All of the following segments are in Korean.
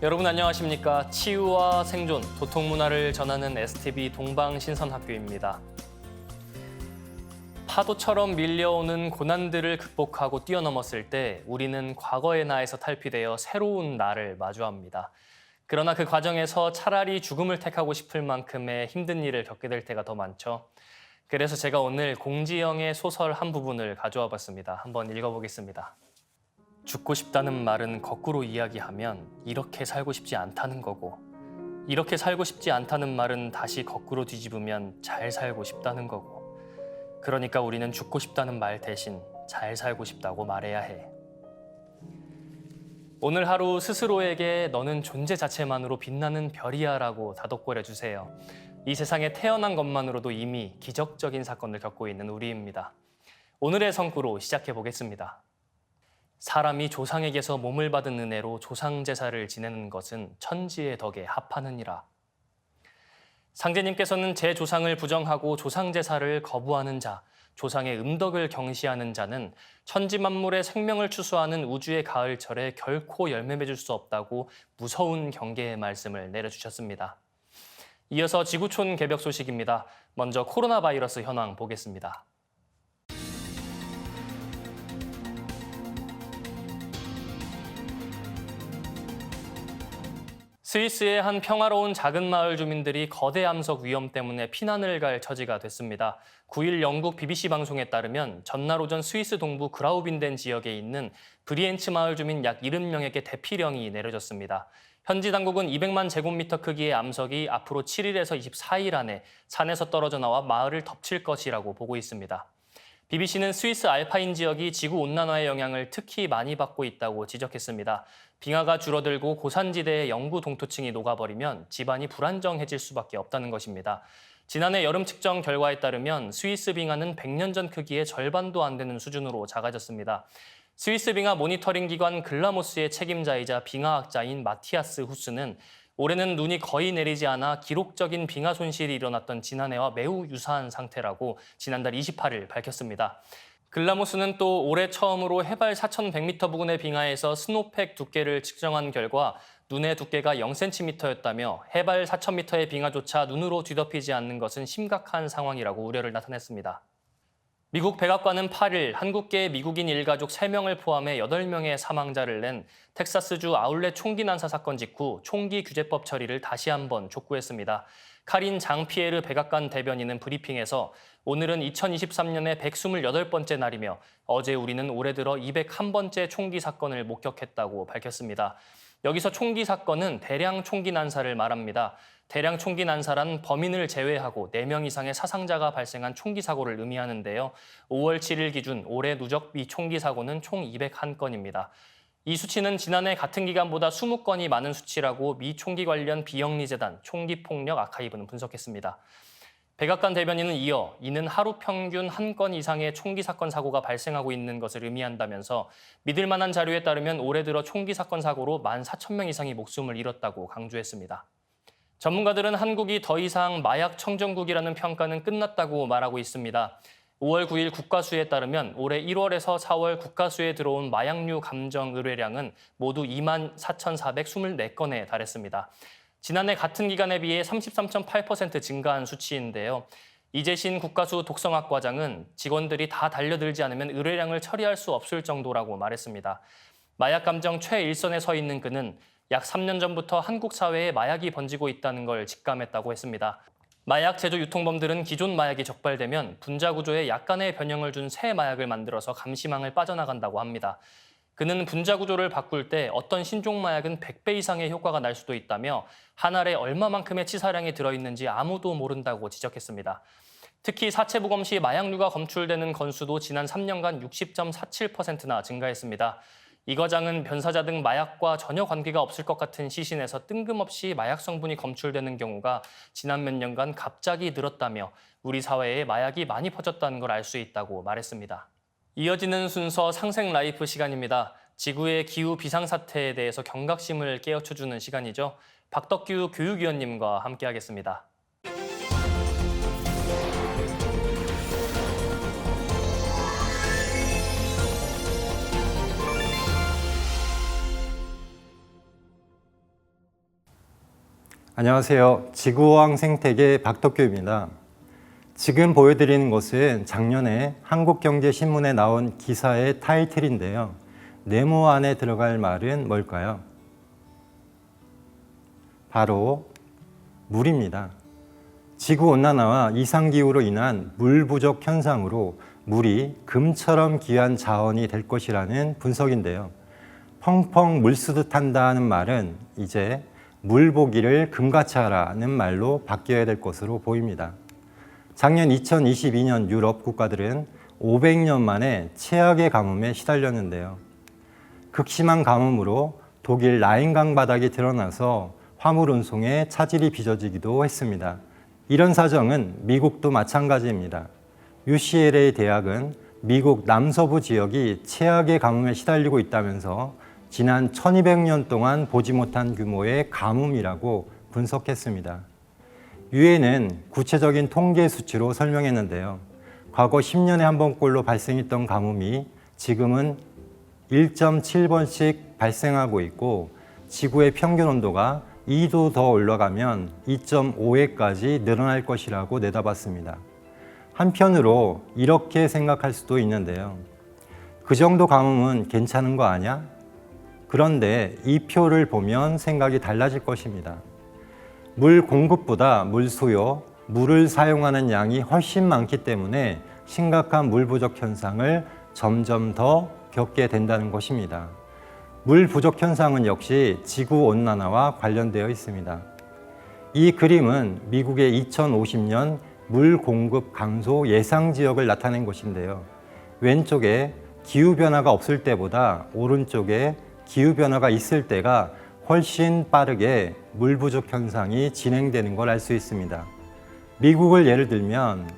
여러분 안녕하십니까? 치유와 생존, 도통 문화를 전하는 STV 동방신선학교입니다. 파도처럼 밀려오는 고난들을 극복하고 뛰어넘었을 때 우리는 과거의 나에서 탈피되어 새로운 나를 마주합니다. 그러나 그 과정에서 차라리 죽음을 택하고 싶을 만큼의 힘든 일을 겪게 될 때가 더 많죠. 그래서 제가 오늘 공지영의 소설 한 부분을 가져와 봤습니다. 한번 읽어보겠습니다. 죽고 싶다는 말은 거꾸로 이야기하면 이렇게 살고 싶지 않다는 거고, 이렇게 살고 싶지 않다는 말은 다시 거꾸로 뒤집으면 잘 살고 싶다는 거고, 그러니까 우리는 죽고 싶다는 말 대신 잘 살고 싶다고 말해야 해. 오늘 하루 스스로에게 너는 존재 자체만으로 빛나는 별이야 라고 다독거려 주세요. 이 세상에 태어난 것만으로도 이미 기적적인 사건을 겪고 있는 우리입니다. 오늘의 성구로 시작해 보겠습니다. 사람이 조상에게서 몸을 받은 은혜로 조상제사를 지내는 것은 천지의 덕에 합하느니라. 상제님께서는 제 조상을 부정하고 조상제사를 거부하는 자, 조상의 음덕을 경시하는 자는 천지만물의 생명을 추수하는 우주의 가을철에 결코 열매 맺을 수 없다고 무서운 경계의 말씀을 내려주셨습니다. 이어서 지구촌 개벽 소식입니다. 먼저 코로나 바이러스 현황 보겠습니다. 스위스의 한 평화로운 작은 마을 주민들이 거대 암석 위험 때문에 피난을 갈 처지가 됐습니다. 9일 영국 BBC 방송에 따르면 전날 오전 스위스 동부 그라우빈덴 지역에 있는 브리엔츠 마을 주민 약 70명에게 대피령이 내려졌습니다. 현지 당국은 200만 제곱미터 크기의 암석이 앞으로 7일에서 24일 안에 산에서 떨어져 나와 마을을 덮칠 것이라고 보고 있습니다. BBC는 스위스 알파인 지역이 지구온난화의 영향을 특히 많이 받고 있다고 지적했습니다. 빙하가 줄어들고 고산지대의 영구 동토층이 녹아버리면 집안이 불안정해질 수밖에 없다는 것입니다. 지난해 여름 측정 결과에 따르면 스위스 빙하는 100년 전 크기의 절반도 안 되는 수준으로 작아졌습니다. 스위스 빙하 모니터링 기관 글라모스의 책임자이자 빙하학자인 마티아스 후스는 올해는 눈이 거의 내리지 않아 기록적인 빙하 손실이 일어났던 지난해와 매우 유사한 상태라고 지난달 28일 밝혔습니다. 글라모스는 또 올해 처음으로 해발 4,100m 부근의 빙하에서 스노우팩 두께를 측정한 결과 눈의 두께가 0cm였다며 해발 4,000m의 빙하조차 눈으로 뒤덮이지 않는 것은 심각한 상황이라고 우려를 나타냈습니다. 미국 백악관은 8일 한국계 미국인 일가족 3명을 포함해 8명의 사망자를 낸 텍사스주 아울렛 총기 난사 사건 직후 총기 규제법 처리를 다시 한번 촉구했습니다. 카린 장피에르 백악관 대변인은 브리핑에서 오늘은 2023년의 128번째 날이며 어제 우리는 올해 들어 201번째 총기 사건을 목격했다고 밝혔습니다. 여기서 총기 사건은 대량 총기 난사를 말합니다. 대량 총기 난사란 범인을 제외하고 4명 이상의 사상자가 발생한 총기 사고를 의미하는데요. 5월 7일 기준 올해 누적 미 총기 사고는 총 201건입니다. 이 수치는 지난해 같은 기간보다 20건이 많은 수치라고 미 총기 관련 비영리재단 총기폭력 아카이브는 분석했습니다. 백악관 대변인은 이어 이는 하루 평균 1건 이상의 총기 사건 사고가 발생하고 있는 것을 의미한다면서 믿을 만한 자료에 따르면 올해 들어 총기 사건 사고로 14,000명 이상이 목숨을 잃었다고 강조했습니다. 전문가들은 한국이 더 이상 마약 청정국이라는 평가는 끝났다고 말하고 있습니다. 5월 9일 국가수에 따르면 올해 1월에서 4월 국가수에 들어온 마약류 감정 의뢰량은 모두 24,424건에 달했습니다. 지난해 같은 기간에 비해 33.8% 증가한 수치인데요. 이재신 국가수 독성학과장은 직원들이 다 달려들지 않으면 의뢰량을 처리할 수 없을 정도라고 말했습니다. 마약 감정 최일선에 서 있는 그는 약 3년 전부터 한국 사회에 마약이 번지고 있다는 걸 직감했다고 했습니다. 마약 제조 유통범들은 기존 마약이 적발되면 분자 구조에 약간의 변형을 준 새 마약을 만들어서 감시망을 빠져나간다고 합니다. 그는 분자 구조를 바꿀 때 어떤 신종 마약은 100배 이상의 효과가 날 수도 있다며 한 알에 얼마만큼의 치사량이 들어있는지 아무도 모른다고 지적했습니다. 특히 사체부검 시 마약류가 검출되는 건수도 지난 3년간 60.47%나 증가했습니다. 이 과장은 변사자 등 마약과 전혀 관계가 없을 것 같은 시신에서 뜬금없이 마약 성분이 검출되는 경우가 지난 몇 년간 갑자기 늘었다며 우리 사회에 마약이 많이 퍼졌다는 걸 알 수 있다고 말했습니다. 이어지는 순서 상생 라이프 시간입니다. 지구의 기후 비상사태에 대해서 경각심을 깨우쳐주는 시간이죠. 박덕규 교육위원님과 함께하겠습니다. 안녕하세요. 지구어항 생태계 박덕규입니다. 지금 보여드리는 것은 작년에 한국경제신문에 나온 기사의 타이틀인데요. 네모 안에 들어갈 말은 뭘까요? 바로 물입니다. 지구온난화와 이상기후로 인한 물 부족 현상으로 물이 금처럼 귀한 자원이 될 것이라는 분석인데요. 펑펑 물 쓰듯 한다는 말은 이제 물 보기를 금같이 하라는 말로 바뀌어야 될 것으로 보입니다. 작년 2022년 유럽 국가들은 500년 만에 최악의 가뭄에 시달렸는데요. 극심한 가뭄으로 독일 라인강 바닥이 드러나서 화물 운송에 차질이 빚어지기도 했습니다. 이런 사정은 미국도 마찬가지입니다. UCLA 대학은 미국 남서부 지역이 최악의 가뭄에 시달리고 있다면서 지난 1200년 동안 보지 못한 규모의 가뭄이라고 분석했습니다. 유엔은 구체적인 통계 수치로 설명했는데요. 과거 10년에 한 번꼴로 발생했던 가뭄이 지금은 1.7번씩 발생하고 있고 지구의 평균 온도가 2도 더 올라가면 2.5회까지 늘어날 것이라고 내다봤습니다. 한편으로 이렇게 생각할 수도 있는데요. 그 정도 가뭄은 괜찮은 거 아니야? 그런데 이 표를 보면 생각이 달라질 것입니다. 물 공급보다 물 소요, 물을 사용하는 양이 훨씬 많기 때문에 심각한 물 부족 현상을 점점 더 겪게 된다는 것입니다. 물 부족 현상은 역시 지구 온난화와 관련되어 있습니다. 이 그림은 미국의 2050년 물 공급 감소 예상 지역을 나타낸 것인데요. 왼쪽에 기후변화가 없을 때보다 오른쪽에 기후변화가 있을 때가 훨씬 빠르게 물 부족 현상이 진행되는 걸 알 수 있습니다. 미국을 예를 들면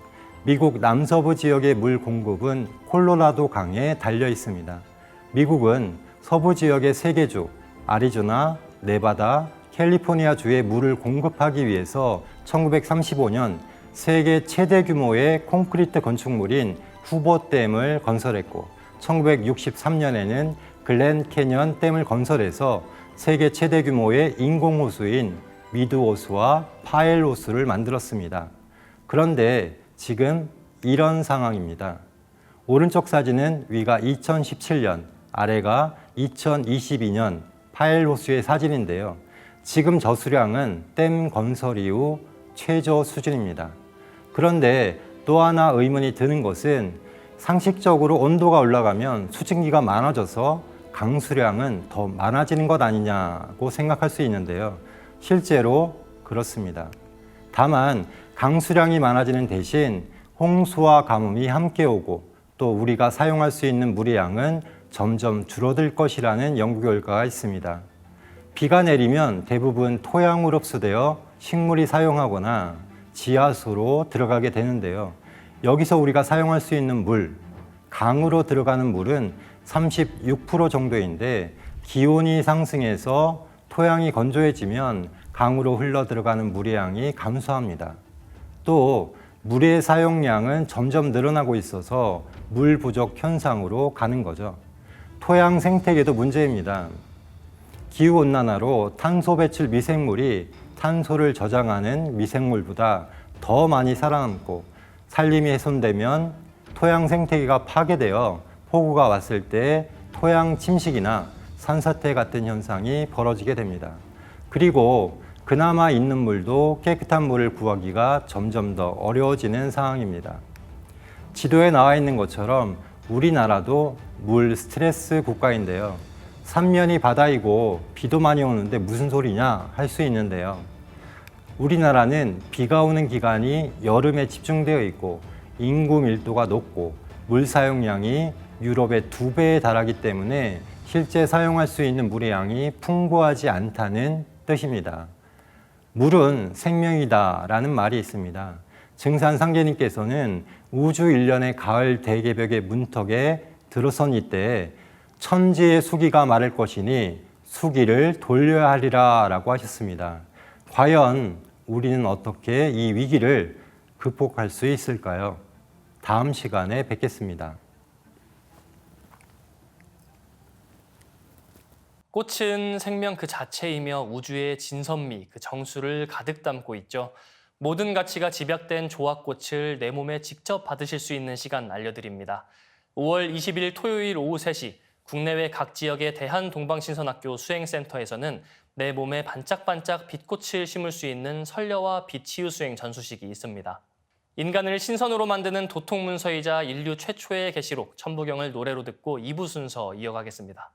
미국 남서부 지역의 물 공급은 콜로라도 강에 달려 있습니다. 미국은 서부 지역의 3개 주, 아리조나, 네바다, 캘리포니아주에 물을 공급하기 위해서 1935년 세계 최대 규모의 콘크리트 건축물인 후보댐을 건설했고 1963년에는 글렌 캐년 댐을 건설해서 세계 최대 규모의 인공호수인 미드호수와 파엘호수를 만들었습니다. 그런데 지금 이런 상황입니다. 오른쪽 사진은 위가 2017년, 아래가 2022년 파엘호수의 사진인데요. 지금 저수량은 댐 건설 이후 최저 수준입니다. 그런데 또 하나 의문이 드는 것은 상식적으로 온도가 올라가면 수증기가 많아져서 강수량은 더 많아지는 것 아니냐고 생각할 수 있는데요. 실제로 그렇습니다. 다만 강수량이 많아지는 대신 홍수와 가뭄이 함께 오고 또 우리가 사용할 수 있는 물의 양은 점점 줄어들 것이라는 연구 결과가 있습니다. 비가 내리면 대부분 토양으로 흡수되어 식물이 사용하거나 지하수로 들어가게 되는데요. 여기서 우리가 사용할 수 있는 물, 강으로 들어가는 물은 36% 정도인데 기온이 상승해서 토양이 건조해지면 강으로 흘러 들어가는 물의 양이 감소합니다. 또 물의 사용량은 점점 늘어나고 있어서 물 부족 현상으로 가는 거죠. 토양 생태계도 문제입니다. 기후온난화로 탄소 배출 미생물이 탄소를 저장하는 미생물보다 더 많이 살아남고 산림이 훼손되면 토양 생태계가 파괴되어 폭우가 왔을 때 토양 침식이나 산사태 같은 현상이 벌어지게 됩니다. 그리고 그나마 있는 물도 깨끗한 물을 구하기가 점점 더 어려워지는 상황입니다. 지도에 나와 있는 것처럼 우리나라도 물 스트레스 국가인데요. 삼면이 바다이고 비도 많이 오는데 무슨 소리냐 할 수 있는데요. 우리나라는 비가 오는 기간이 여름에 집중되어 있고 인구 밀도가 높고 물 사용량이 유럽의 2배에 달하기 때문에 실제 사용할 수 있는 물의 양이 풍부하지 않다는 뜻입니다. 물은 생명이다라는 말이 있습니다. 증산 상제님께서는 우주 일련의 가을 대개벽의 문턱에 들어선 이때 천지의 수기가 마를 것이니 수기를 돌려야 하리라 라고 하셨습니다. 과연 우리는 어떻게 이 위기를 극복할 수 있을까요? 다음 시간에 뵙겠습니다. 꽃은 생명 그 자체이며 우주의 진선미, 그 정수를 가득 담고 있죠. 모든 가치가 집약된 조합꽃을 내 몸에 직접 받으실 수 있는 시간 알려드립니다. 5월 20일 토요일 오후 3시 국내외 각 지역의 대한동방신선학교 수행센터에서는 내 몸에 반짝반짝 빛꽃을 심을 수 있는 선려와 빛치유 수행 전수식이 있습니다. 인간을 신선으로 만드는 도통문서이자 인류 최초의 계시록 천부경을 노래로 듣고 2부 순서 이어가겠습니다.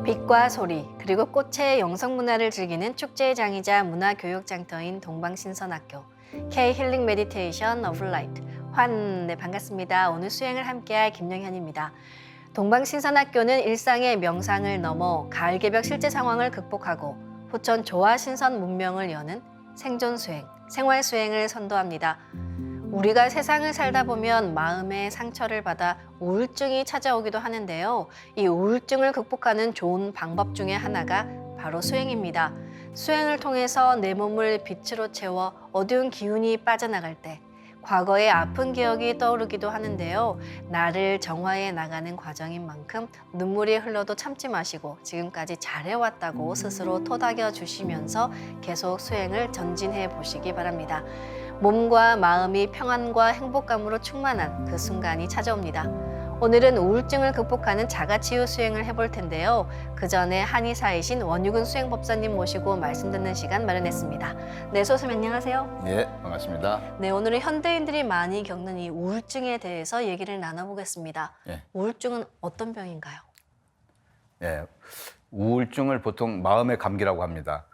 빛과 소리, 그리고 꽃의 영성문화를 즐기는 축제의 장이자 문화교육장터인 동방신선학교 K-힐링 메디테이션 오브 라이트 네, 반갑습니다. 오늘 수행을 함께할 김영현입니다. 동방신선학교는 일상의 명상을 넘어 가을개벽 실제 상황을 극복하고 호천 조화신선 문명을 여는 생존수행, 생활수행을 선도합니다. 우리가 세상을 살다 보면 마음의 상처를 받아 우울증이 찾아오기도 하는데요. 이 우울증을 극복하는 좋은 방법 중에 하나가 바로 수행입니다. 수행을 통해서 내 몸을 빛으로 채워 어두운 기운이 빠져나갈 때 과거의 아픈 기억이 떠오르기도 하는데요. 나를 정화해 나가는 과정인 만큼 눈물이 흘러도 참지 마시고 지금까지 잘해왔다고 스스로 토닥여 주시면서 계속 수행을 전진해 보시기 바랍니다. 몸과 마음이 평안과 행복감으로 충만한 그 순간이 찾아옵니다. 오늘은 우울증을 극복하는 자가치유 수행을 해볼 텐데요. 그 전에 한의사이신 원유근 수행법사님 모시고 말씀 듣는 시간 마련했습니다. 네, 소수님 안녕하세요. 네, 반갑습니다. 네, 오늘은 현대인들이 많이 겪는 이 우울증에 대해서 얘기를 나눠보겠습니다. 네. 우울증은 어떤 병인가요? 네, 우울증을 보통 마음의 감기라고 합니다.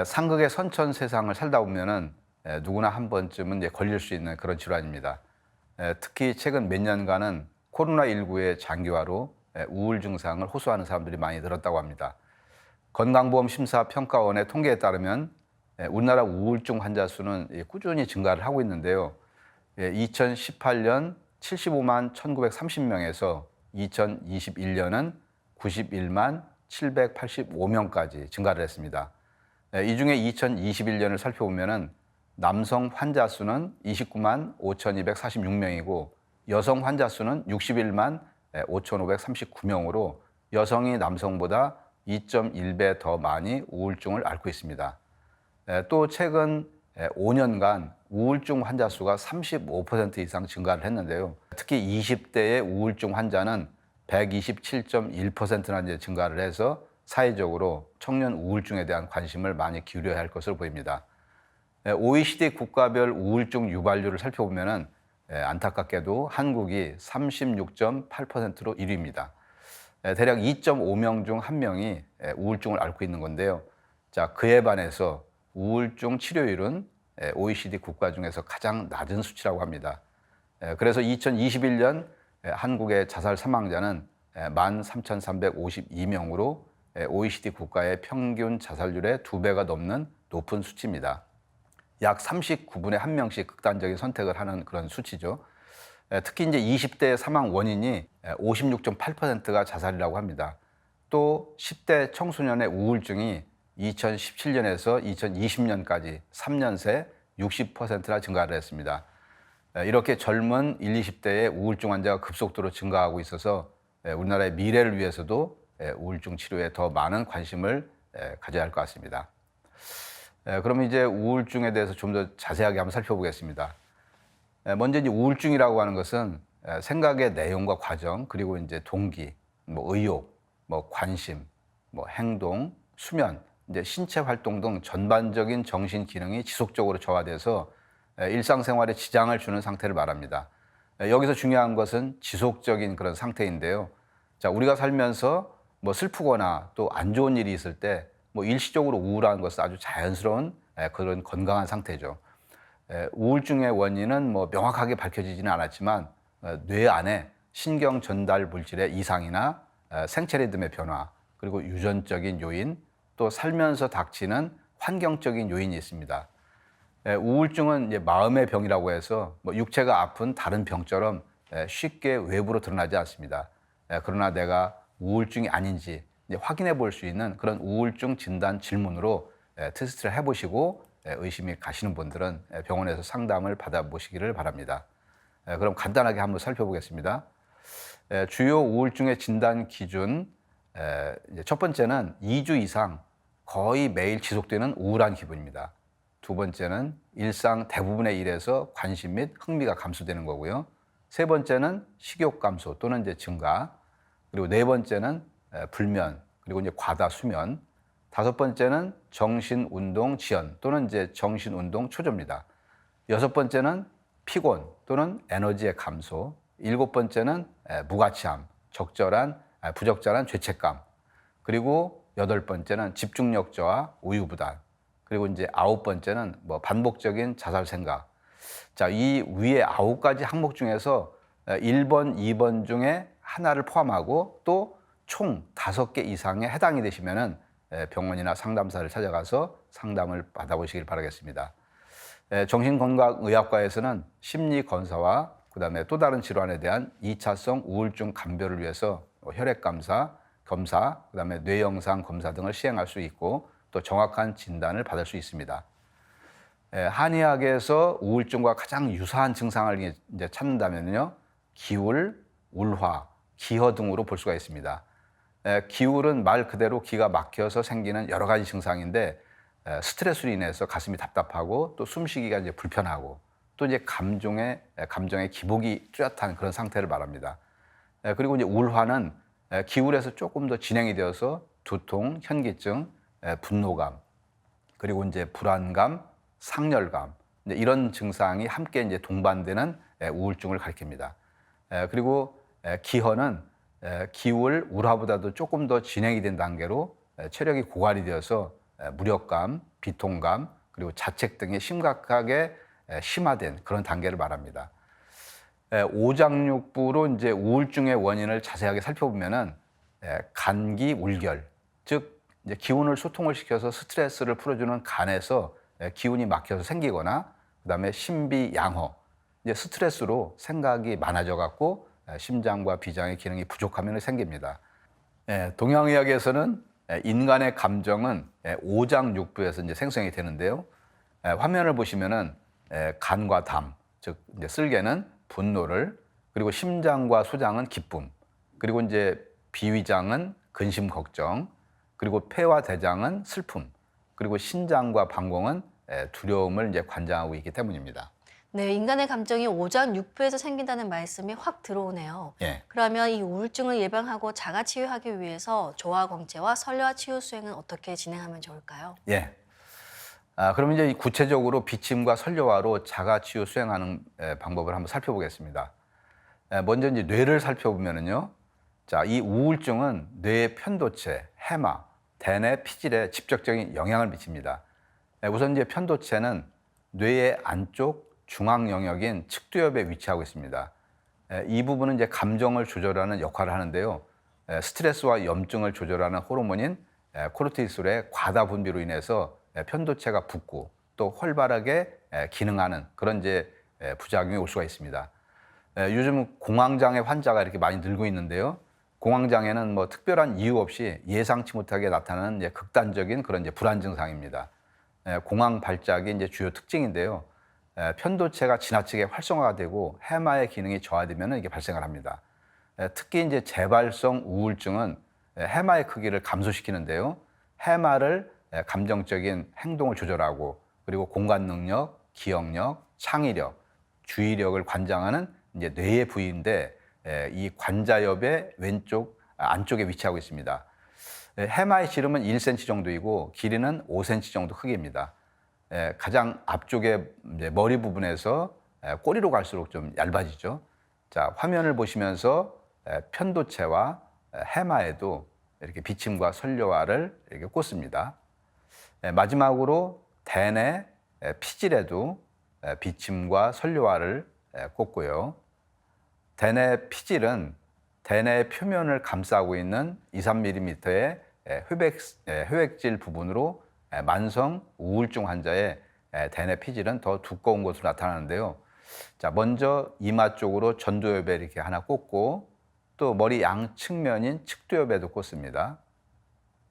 상극의 선천 세상을 살다 보면은 누구나 한 번쯤은 이제 걸릴 수 있는 그런 질환입니다. 특히 최근 몇 년간은 코로나19의 장기화로 우울 증상을 호소하는 사람들이 많이 늘었다고 합니다. 건강보험심사평가원의 통계에 따르면 우리나라 우울증 환자 수는 꾸준히 증가를 하고 있는데요. 2018년 75만 1930명에서 2021년은 91만 785명까지 증가를 했습니다. 이 중에 2021년을 살펴보면 남성 환자 수는 29만 5246명이고 여성 환자 수는 61만 5539명으로 여성이 남성보다 2.1배 더 많이 우울증을 앓고 있습니다. 또 최근 5년간 우울증 환자 수가 35% 이상 증가를 했는데요. 특히 20대의 우울증 환자는 127.1%나 이제 증가를 해서 사회적으로 청년 우울증에 대한 관심을 많이 기울여야 할 것으로 보입니다. OECD 국가별 우울증 유발률을 살펴보면 안타깝게도 한국이 36.8%로 1위입니다. 대략 2.5명 중 1명이 우울증을 앓고 있는 건데요. 자, 그에 반해서 우울증 치료율은 OECD 국가 중에서 가장 낮은 수치라고 합니다. 그래서 2021년 한국의 자살 사망자는 13,352명으로 OECD 국가의 평균 자살률의 2배가 넘는 높은 수치입니다. 약 39분의 1명씩 극단적인 선택을 하는 그런 수치죠. 특히 이제 20대 사망 원인이 56.8%가 자살이라고 합니다. 또 10대 청소년의 우울증이 2017년에서 2020년까지 3년 새 60%나 증가를 했습니다. 이렇게 젊은 20대의 우울증 환자가 급속도로 증가하고 있어서 우리나라의 미래를 위해서도 우울증 치료에 더 많은 관심을 가져야 할 것 같습니다. 그럼 이제 우울증에 대해서 좀 더 자세하게 한번 살펴보겠습니다. 먼저 이제 우울증이라고 하는 것은 생각의 내용과 과정, 그리고 이제 동기, 의욕, 관심, 행동, 수면, 이제 신체 활동 등 전반적인 정신 기능이 지속적으로 저하돼서 일상생활에 지장을 주는 상태를 말합니다. 여기서 중요한 것은 지속적인 그런 상태인데요. 자, 우리가 살면서 슬프거나 또 안 좋은 일이 있을 때 일시적으로 우울한 것은 아주 자연스러운 그런 건강한 상태죠. 우울증의 원인은 명확하게 밝혀지지는 않았지만 뇌 안에 신경 전달 물질의 이상이나 생체 리듬의 변화, 그리고 유전적인 요인, 또 살면서 닥치는 환경적인 요인이 있습니다. 우울증은 이제 마음의 병이라고 해서 육체가 아픈 다른 병처럼 쉽게 외부로 드러나지 않습니다. 그러나 내가 우울증이 아닌지 확인해 볼 수 있는 그런 우울증 진단 질문으로 테스트를 해보시고 의심이 가시는 분들은 병원에서 상담을 받아보시기를 바랍니다. 그럼 간단하게 한번 살펴보겠습니다. 주요 우울증의 진단 기준, 첫 번째는 2주 이상 거의 매일 지속되는 우울한 기분입니다. 두 번째는 일상 대부분의 일에서 관심 및 흥미가 감소되는 거고요. 세 번째는 식욕 감소 또는 이제 증가. 그리고 네 번째는 불면, 그리고 이제 과다 수면. 다섯 번째는 정신 운동 지연 또는 이제 정신 운동 초조입니다. 여섯 번째는 피곤 또는 에너지의 감소. 일곱 번째는 무가치함, 부적절한 죄책감. 그리고 여덟 번째는 집중력 저하, 우유부단. 그리고 이제 아홉 번째는 반복적인 자살 생각. 자, 이 위에 9가지 항목 중에서 1번, 2번 중에 하나를 포함하고 또 총 5개 이상에 해당이 되시면은 병원이나 상담사를 찾아가서 상담을 받아보시길 바라겠습니다. 정신건강의학과에서는 심리검사와 그다음에 또 다른 질환에 대한 2차성 우울증 감별을 위해서 혈액검사, 그다음에 뇌영상 검사 등을 시행할 수 있고 또 정확한 진단을 받을 수 있습니다. 한의학에서 우울증과 가장 유사한 증상을 이제 찾는다면요, 기울, 울화, 기허 등으로 볼 수가 있습니다. 기울은 말 그대로 기가 막혀서 생기는 여러 가지 증상인데 스트레스로 인해서 가슴이 답답하고 또 숨쉬기가 이제 불편하고 또 이제 감정의 기복이 뚜렷한 그런 상태를 말합니다. 그리고 이제 울화는 기울에서 조금 더 진행이 되어서 두통, 현기증, 분노감, 그리고 이제 불안감, 상열감, 이런 증상이 함께 이제 동반되는 우울증을 가리킵니다. 그리고 기허는 기울, 울화보다도 조금 더 진행이 된 단계로 체력이 고갈이 되어서 무력감, 비통감, 그리고 자책 등이 심각하게 심화된 그런 단계를 말합니다. 오장육부로 이제 우울증의 원인을 자세하게 살펴보면은 간기 울결, 즉 이제 기운을 소통을 시켜서 스트레스를 풀어주는 간에서 기운이 막혀서 생기거나, 그다음에 신비양호, 이제 스트레스로 생각이 많아져 갖고 심장과 비장의 기능이 부족하면 생깁니다. 동양의학에서는 인간의 감정은 오장육부에서 이제 생성이 되는데요. 화면을 보시면은 간과 담, 즉 이제 쓸개는 분노를, 그리고 심장과 소장은 기쁨, 그리고 이제 비위장은 근심 걱정, 그리고 폐와 대장은 슬픔, 그리고 신장과 방공은 두려움을 이제 관장하고 있기 때문입니다. 네, 인간의 감정이 오장육부에서 생긴다는 말씀이 확 들어오네요. 예. 그러면 이 우울증을 예방하고 자가치유하기 위해서 조화광채와 설레와 치유 수행은 어떻게 진행하면 좋을까요? 예. 그럼 이제 구체적으로 비침과 설료화로 자가치유 수행하는 방법을 한번 살펴보겠습니다. 먼저 이제 뇌를 살펴보면은요. 자, 이 우울증은 뇌의 편도체, 해마, 대뇌 피질에 직접적인 영향을 미칩니다. 우선 이제 편도체는 뇌의 안쪽 중앙 영역인 측두엽에 위치하고 있습니다. 이 부분은 이제 감정을 조절하는 역할을 하는데요. 스트레스와 염증을 조절하는 호르몬인 코르티솔의 과다 분비로 인해서 편도체가 붓고 또 활발하게 기능하는 그런 이제 부작용이 올 수가 있습니다. 요즘 공황장애 환자가 이렇게 많이 늘고 있는데요. 공황장애는 뭐 특별한 이유 없이 예상치 못하게 나타나는 이제 극단적인 그런 이제 불안 증상입니다. 공황 발작이 이제 주요 특징인데요. 편도체가 지나치게 활성화가 되고 해마의 기능이 저하되면 이게 발생을 합니다. 특히 이제 재발성 우울증은 해마의 크기를 감소시키는데요. 해마를 감정적인 행동을 조절하고, 그리고 공간 능력, 기억력, 창의력, 주의력을 관장하는 이제 뇌의 부위인데, 이 관자엽의 왼쪽 안쪽에 위치하고 있습니다. 해마의 지름은 1cm 정도이고 길이는 5cm 정도 크기입니다. 가장 앞쪽에 이제 머리 부분에서 꼬리로 갈수록 좀 얇아지죠. 자, 화면을 보시면서 편도체와 해마에도 이렇게 비침과 설료화를 이렇게 꽂습니다. 마지막으로 대뇌 피질에도 비침과 설료화를 꽂고요. 대뇌 피질은 대뇌 표면을 감싸고 있는 2-3mm의 회백질 부분으로 만성 우울증 환자의 대뇌 피질은 더 두꺼운 것으로 나타나는데요. 자, 먼저 이마 쪽으로 전두엽에 이렇게 하나 꽂고, 또 머리 양측면인 측두엽에도 꽂습니다.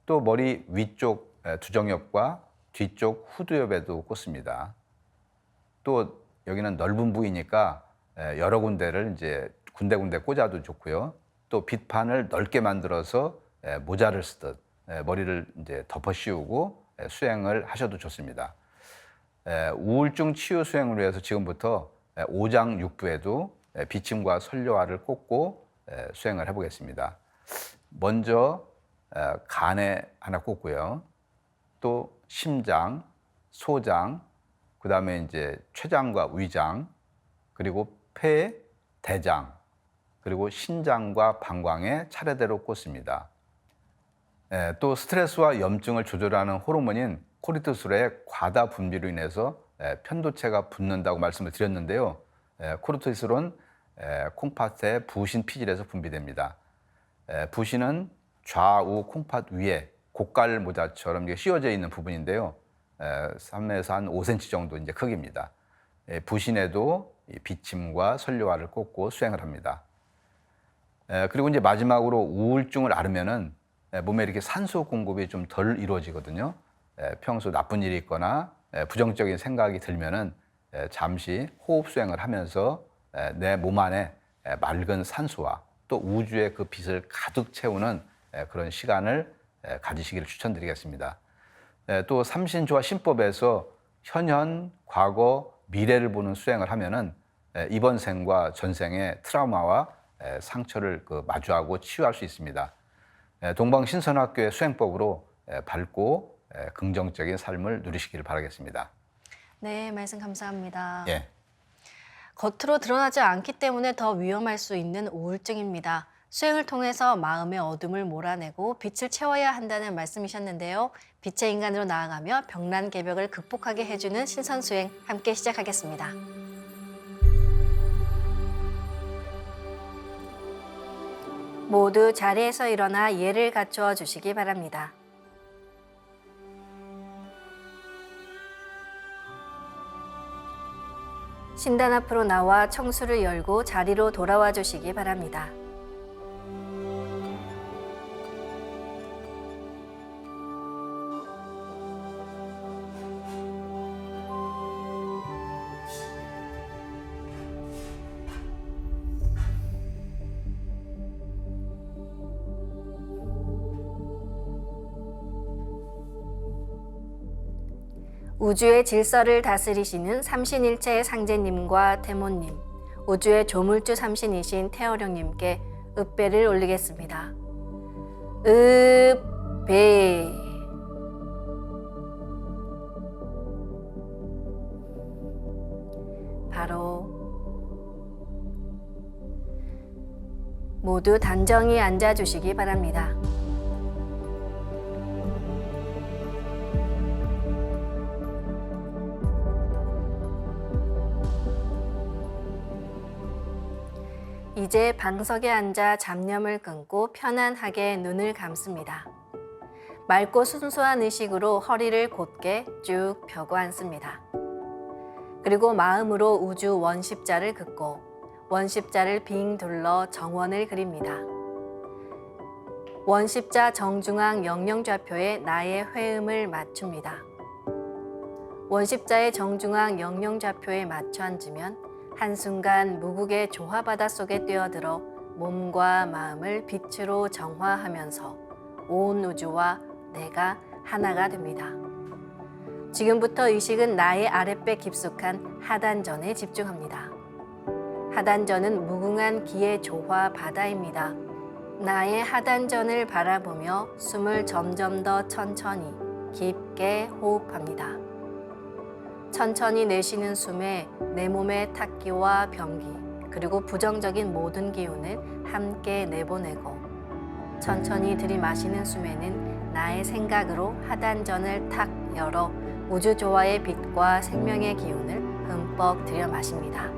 또 머리 위쪽 두정엽과 뒤쪽 후두엽에도 꽂습니다. 또 여기는 넓은 부위니까 여러 군데를 이제 군데군데 꽂아도 좋고요. 또 빗판을 넓게 만들어서 모자를 쓰듯 머리를 이제 덮어 씌우고 수행을 하셔도 좋습니다. 우울증 치유 수행을 위해서 지금부터 오장육부에도 비침과 설료화를 꽂고 수행을 해보겠습니다. 먼저 간에 하나 꽂고요. 또 심장, 소장, 그 다음에 이제 췌장과 위장, 그리고 폐, 대장, 그리고 신장과 방광에 차례대로 꽂습니다. 또 스트레스와 염증을 조절하는 호르몬인 코르티솔의 과다 분비로 인해서 편도체가 붓는다고 말씀을 드렸는데요. 코르티솔은 콩팥의 부신 피질에서 분비됩니다. 부신은 좌우 콩팥 위에 고깔 모자처럼 씌워져 있는 부분인데요. 3에서 한 5cm 정도 이제 크기입니다. 부신에도 비침과 설료화를 꽂고 수행을 합니다. 그리고 이제 마지막으로 우울증을 앓으면은 몸에 이렇게 산소 공급이 좀 덜 이루어지거든요. 평소 나쁜 일이 있거나 부정적인 생각이 들면은 잠시 호흡 수행을 하면서 내 몸 안에 맑은 산소와 또 우주의 그 빛을 가득 채우는 그런 시간을 가지시기를 추천드리겠습니다. 또 삼신조화 신법에서 현현, 과거, 미래를 보는 수행을 하면은 이번 생과 전생의 트라우마와 상처를 마주하고 치유할 수 있습니다. 동방신선학교의 수행법으로 밝고 긍정적인 삶을 누리시기를 바라겠습니다. 네, 말씀 감사합니다. 예. 겉으로 드러나지 않기 때문에 더 위험할 수 있는 우울증입니다. 수행을 통해서 마음의 어둠을 몰아내고 빛을 채워야 한다는 말씀이셨는데요. 빛의 인간으로 나아가며 병난개벽을 극복하게 해주는 신선수행 함께 시작하겠습니다. 모두 자리에서 일어나 예를 갖추어 주시기 바랍니다. 신단 앞으로 나와 청수를 열고 자리로 돌아와 주시기 바랍니다. 우주의 질서를 다스리시는 삼신일체의 상제님과 태모님, 우주의 조물주 삼신이신 태어령님께 읍배를 올리겠습니다. 읍배. 바로 모두 단정히 앉아주시기 바랍니다. 이제 방석에 앉아 잡념을 끊고 편안하게 눈을 감습니다. 맑고 순수한 의식으로 허리를 곧게 쭉 펴고 앉습니다. 그리고 마음으로 우주 원십자를 긋고 원십자를 빙 둘러 정원을 그립니다. 원십자 정중앙 영영좌표에 나의 회음을 맞춥니다. 원십자의 정중앙 영영좌표에 맞춰 앉으면 한순간 무국의 조화바다 속에 뛰어들어 몸과 마음을 빛으로 정화하면서 온 우주와 내가 하나가 됩니다. 지금부터 의식은 나의 아랫배 깊숙한 하단전에 집중합니다. 하단전은 무궁한 기의 조화 바다입니다. 나의 하단전을 바라보며 숨을 점점 더 천천히 깊게 호흡합니다. 천천히 내쉬는 숨에 내 몸의 탁기와 병기 그리고 부정적인 모든 기운을 함께 내보내고 천천히 들이마시는 숨에는 나의 생각으로 하단전을 탁 열어 우주조화의 빛과 생명의 기운을 흠뻑 들여 마십니다.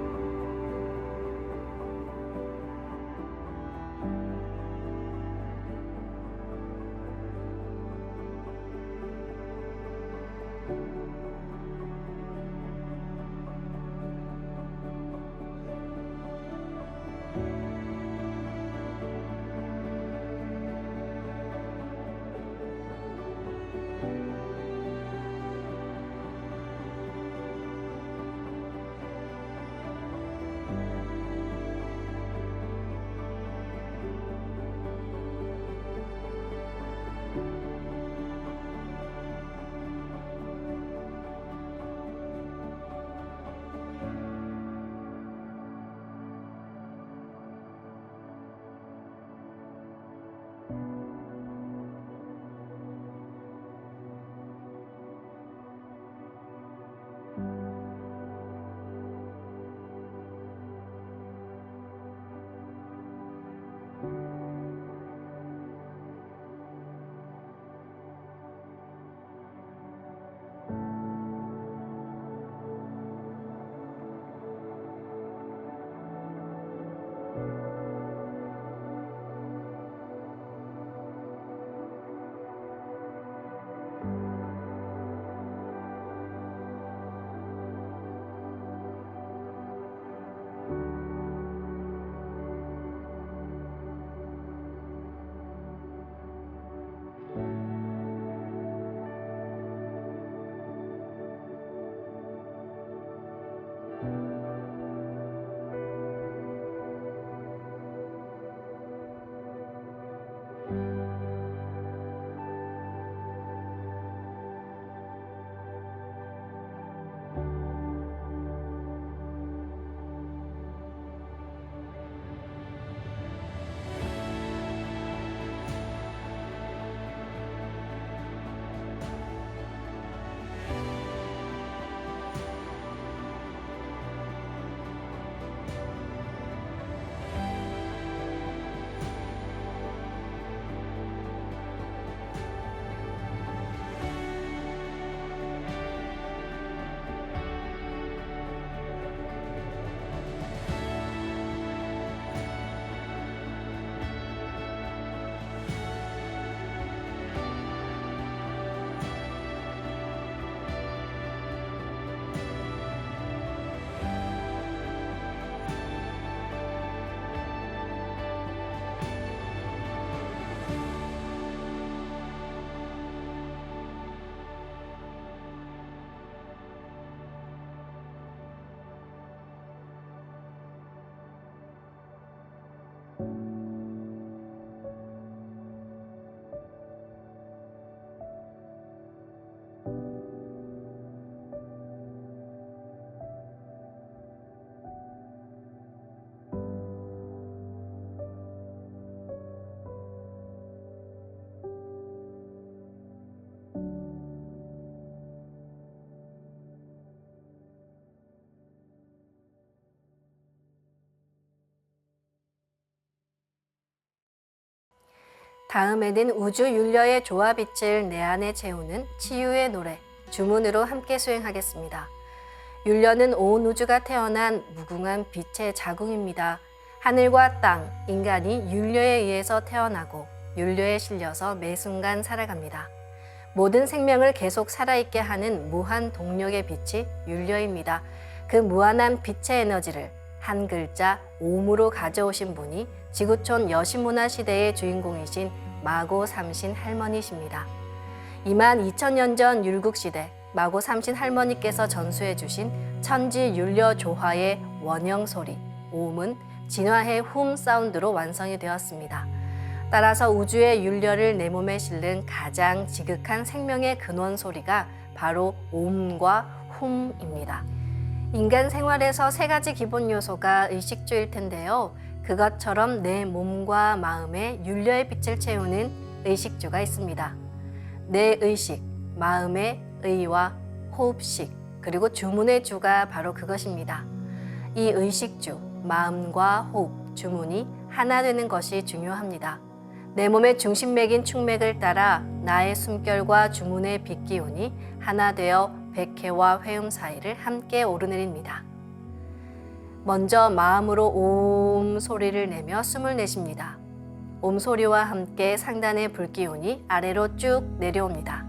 다음에는 우주 율려의 조화빛을 내 안에 채우는 치유의 노래, 주문으로 함께 수행하겠습니다. 율려는 온 우주가 태어난 무궁한 빛의 자궁입니다. 하늘과 땅, 인간이 율려에 의해서 태어나고 율려에 실려서 매 순간 살아갑니다. 모든 생명을 계속 살아있게 하는 무한 동력의 빛이 율려입니다. 그 무한한 빛의 에너지를 한 글자 옴으로 가져오신 분이 지구촌 여신문화 시대의 주인공이신 마고 삼신 할머니십니다. 22,000년 전 율국시대 마고 삼신 할머니께서 전수해 주신 천지 율려 조화의 원형 소리 옴은 진화의 훔 사운드로 완성이 되었습니다. 따라서 우주의 율려를 내 몸에 실는 가장 지극한 생명의 근원 소리가 바로 옴과 훔입니다. 인간 생활에서 세 가지 기본 요소가 의식주일 텐데요. 그것처럼 내 몸과 마음에 율려의 빛을 채우는 의식주가 있습니다. 내 의식, 마음의 의와 호흡식, 그리고 주문의 주가 바로 그것입니다. 이 의식주, 마음과 호흡, 주문이 하나 되는 것이 중요합니다. 내 몸의 중심맥인 축맥을 따라 나의 숨결과 주문의 빛기운이 하나 되어 백회와 회음 사이를 함께 오르내립니다. 먼저 마음으로 옴 소리를 내며 숨을 내쉽니다. 옴 소리와 함께 상단의 불기운이 아래로 쭉 내려옵니다.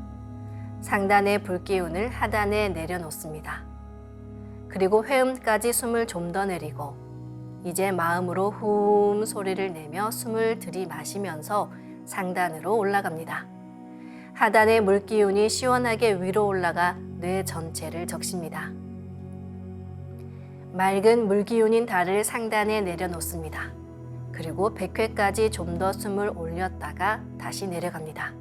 상단의 불기운을 하단에 내려놓습니다. 그리고 회음까지 숨을 좀 더 내리고 이제 마음으로 훔 소리를 내며 숨을 들이마시면서 상단으로 올라갑니다. 하단의 물기운이 시원하게 위로 올라가 뇌 전체를 적십니다. 맑은 물기운인 달을 상단에 내려놓습니다. 그리고 백회까지 좀 더 숨을 올렸다가 다시 내려갑니다.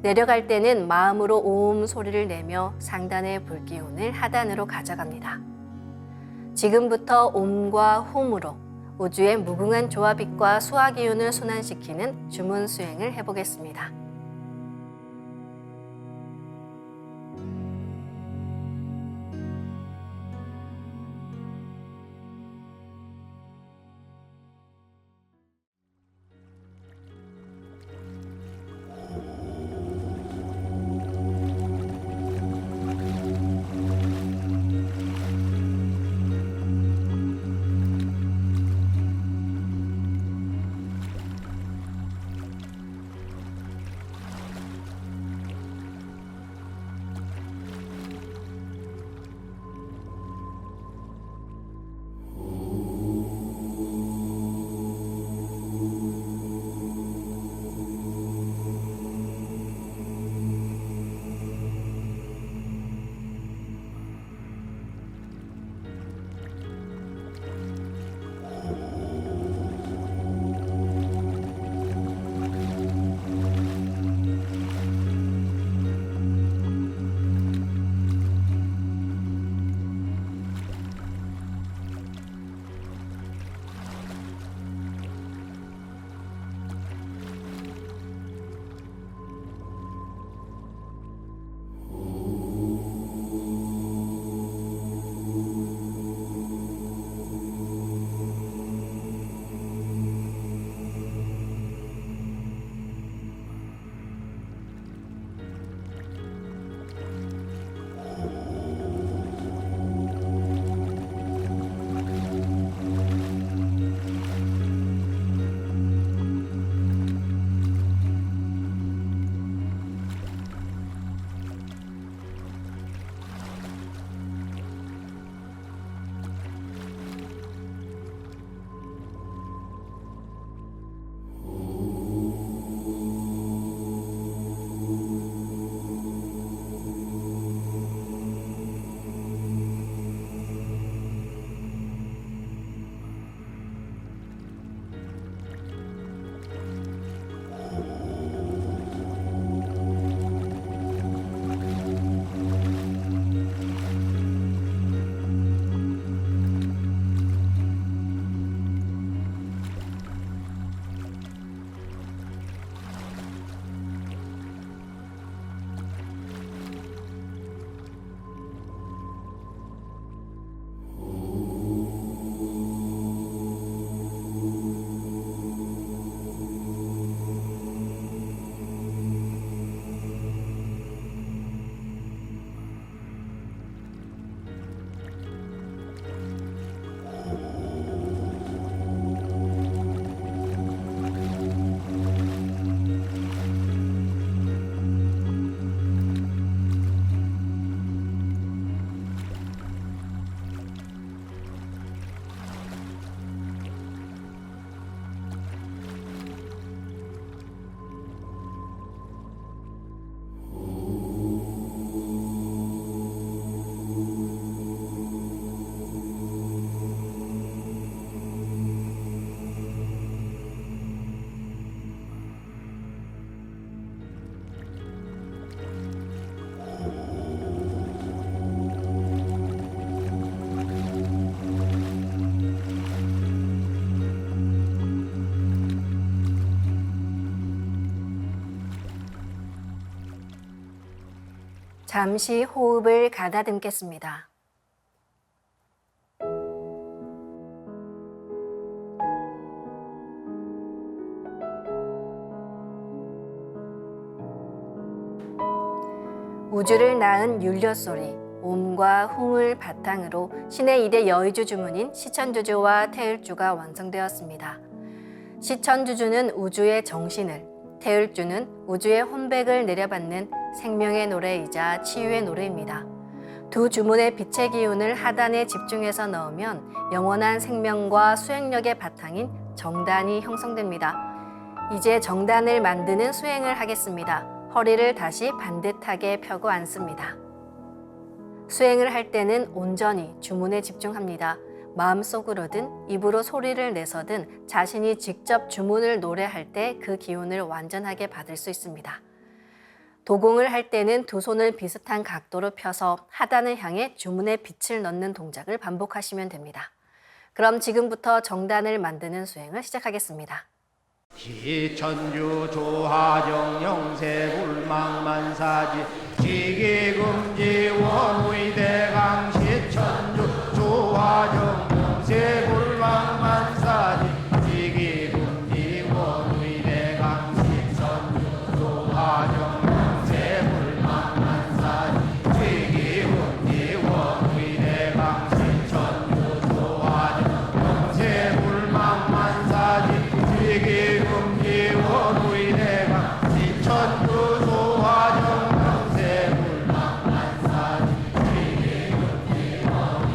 내려갈 때는 마음으로 옴 소리를 내며 상단의 불기운을 하단으로 가져갑니다. 지금부터 옴과 홈으로 우주의 무궁한 조화빛과 수화기운을 순환시키는 주문 수행을 해보겠습니다. 잠시 호흡을 가다듬겠습니다. 우주를 낳은 율려소리, 옴과 hum을 바탕으로 신의 2대 여의주 주문인 시천주주와 태을주가 완성되었습니다. 시천주주는 우주의 정신을, 태을주는 우주의 혼백을 내려받는 생명의 노래이자 치유의 노래입니다. 두 주문의 빛의 기운을 하단에 집중해서 넣으면 영원한 생명과 수행력의 바탕인 정단이 형성됩니다. 이제 정단을 만드는 수행을 하겠습니다. 허리를 다시 반듯하게 펴고 앉습니다. 수행을 할 때는 온전히 주문에 집중합니다. 마음속으로든 입으로 소리를 내서든 자신이 직접 주문을 노래할 때 그 기운을 완전하게 받을 수 있습니다. 도공을 할 때는 두 손을 비슷한 각도로 펴서 하단을 향해 주문에 빛을 넣는 동작을 반복하시면 됩니다. 그럼 지금부터 정단을 만드는 수행을 시작하겠습니다. 시천주 조하정 영세불망만사지 지기금지 원의대강 시천주 조하정 영세불망만사지 지기금지 원의대강 시천주 조하정 영세불망만사지 지기금지 원의대강 시천주 조하정 영세불망만사지 지기금지 원의대강 시천주 조하정 영세불망만사지 지기금지 원의대강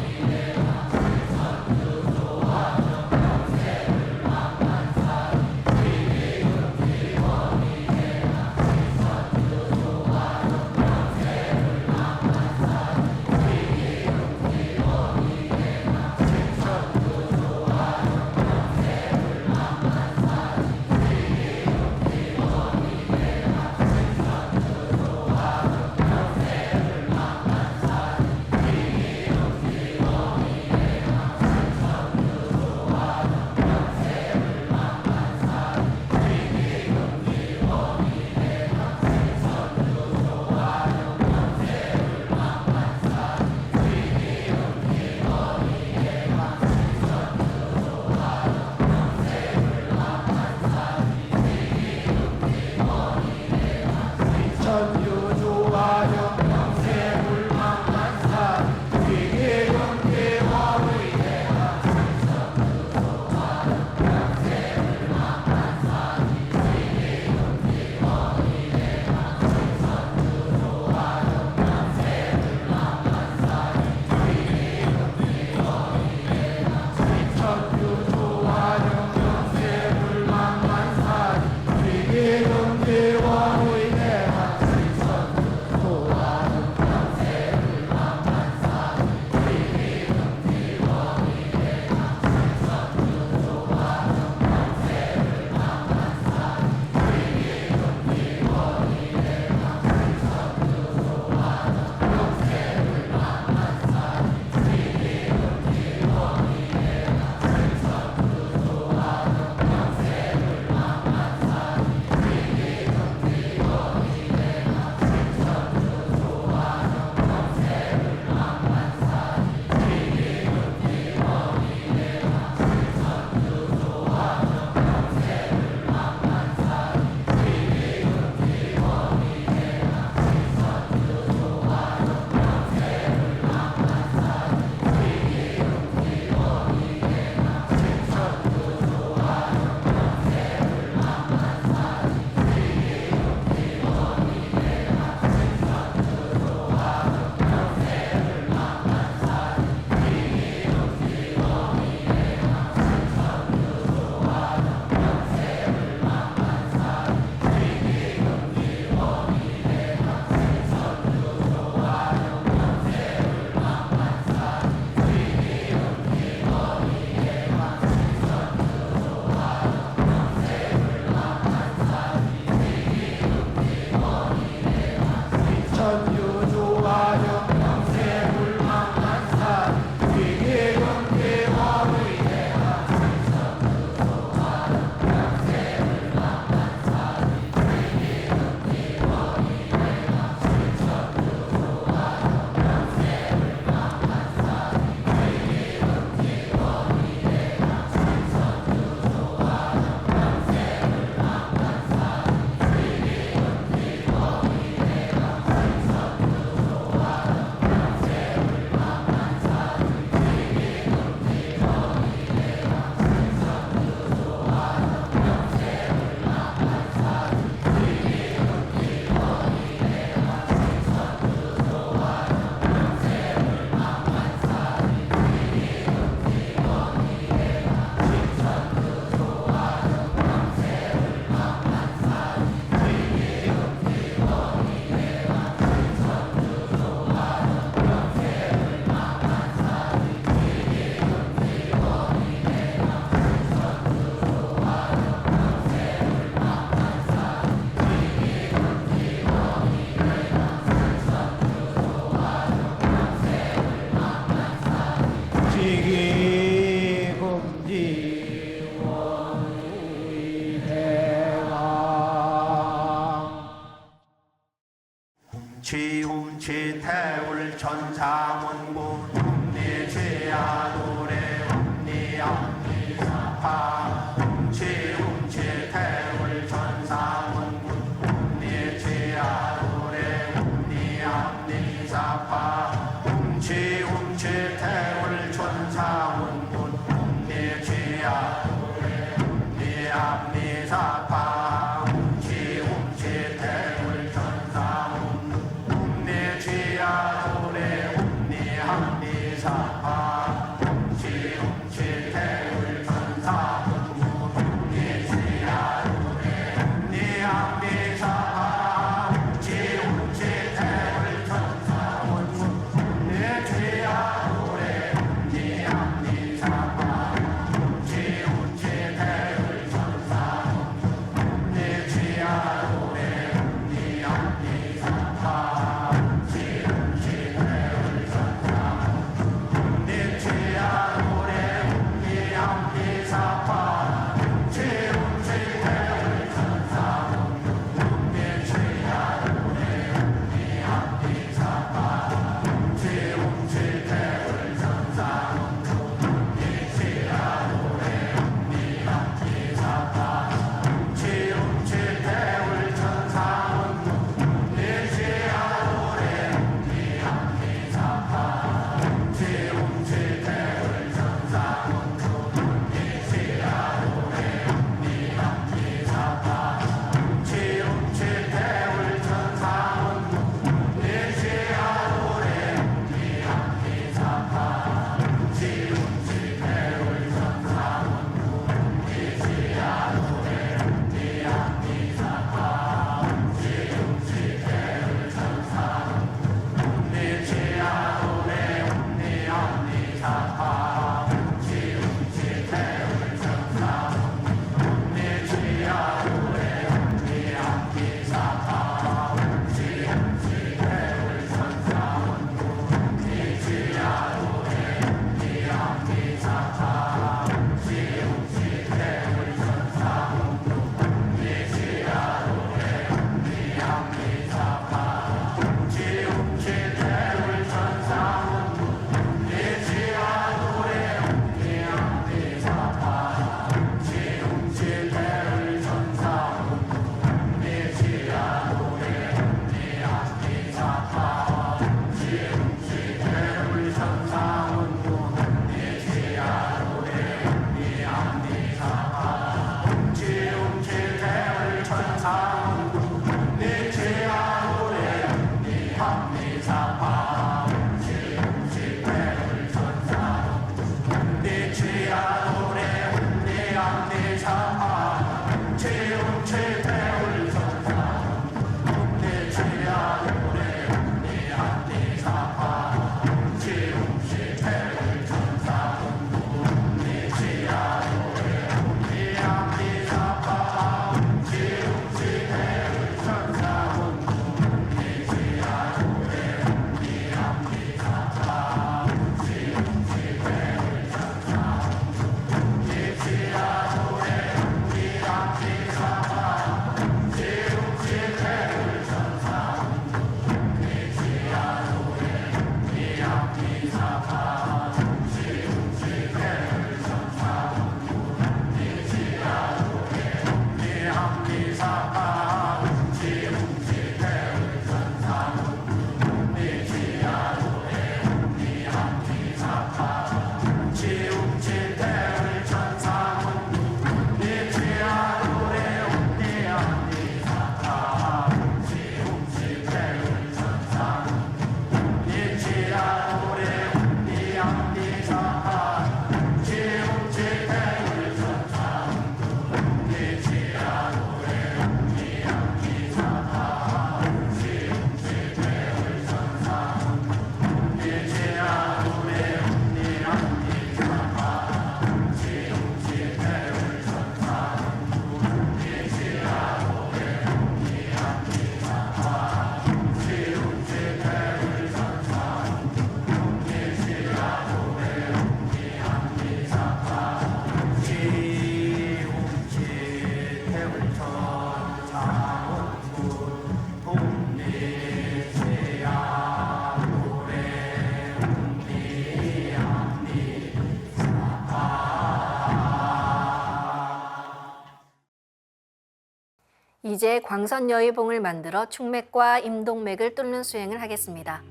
이제 광선여의봉을 만들어 충맥과 임동맥을 뚫는 수행을 하겠습니다.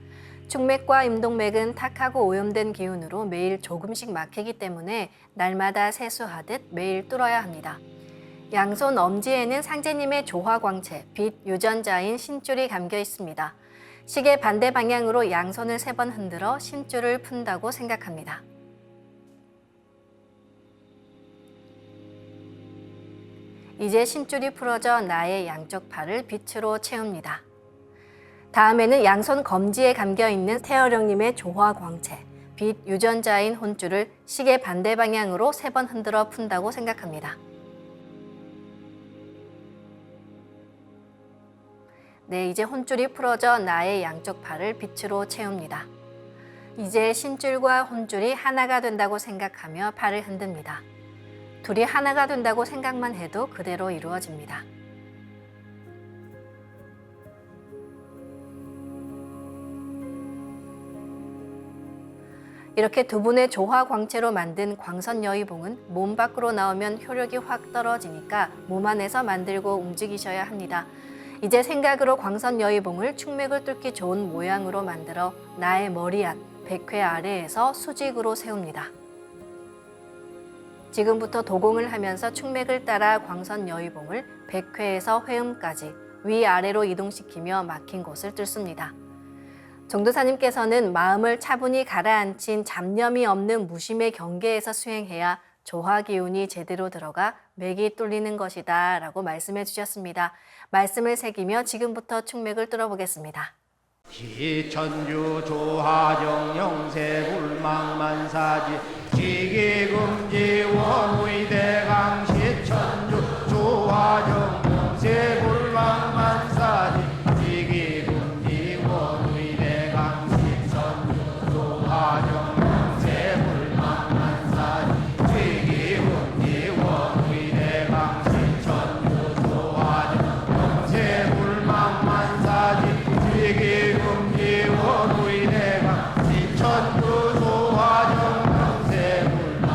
충맥과 임동맥은 탁하고 오염된 기운으로 매일 조금씩 막히기 때문에 날마다 세수하듯 매일 뚫어야 합니다. 양손 엄지에는 상제님의 조화광채, 빛 유전자인 신줄이 감겨 있습니다. 시계 반대 방향으로 양손을 3번 흔들어 신줄을 푼다고 생각합니다. 이제 신줄이 풀어져 나의 양쪽 팔을 빛으로 채웁니다. 다음에는 양손 검지에 감겨있는 태어령님의 조화광채, 빛 유전자인 혼줄을 시계 반대 방향으로 3번 흔들어 푼다고 생각합니다. 네, 이제 혼줄이 풀어져 나의 양쪽 팔을 빛으로 채웁니다. 이제 신줄과 혼줄이 하나가 된다고 생각하며 팔을 흔듭니다. 둘이 하나가 된다고 생각만 해도 그대로 이루어집니다. 이렇게 두 분의 조화 광채로 만든 광선 여의봉은 몸 밖으로 나오면 효력이 확 떨어지니까 몸 안에서 만들고 움직이셔야 합니다. 이제 생각으로 광선 여의봉을 충맥을 뚫기 좋은 모양으로 만들어 나의 머리 앞, 백회 아래에서 수직으로 세웁니다. 지금부터 도공을 하면서 충맥을 따라 광선 여의봉을 백회에서 회음까지 위아래로 이동시키며 막힌 곳을 뚫습니다. 정도사님께서는 마음을 차분히 가라앉힌 잡념이 없는 무심의 경계에서 수행해야 조화 기운이 제대로 들어가 맥이 뚫리는 것이다 라고 말씀해 주셨습니다. 말씀을 새기며 지금부터 충맥을 뚫어보겠습니다. 기천주 조하정 영세불망만사지 지기금지 원의대강 시천주 조하정 영세불망만사지 지기금지 원의대강 시천주 조하정 영세불망만사지 지기금지 원의대강 시천주 조하정 영세불망만사지 지기금지 원의대강 시천주 조하정 영세불망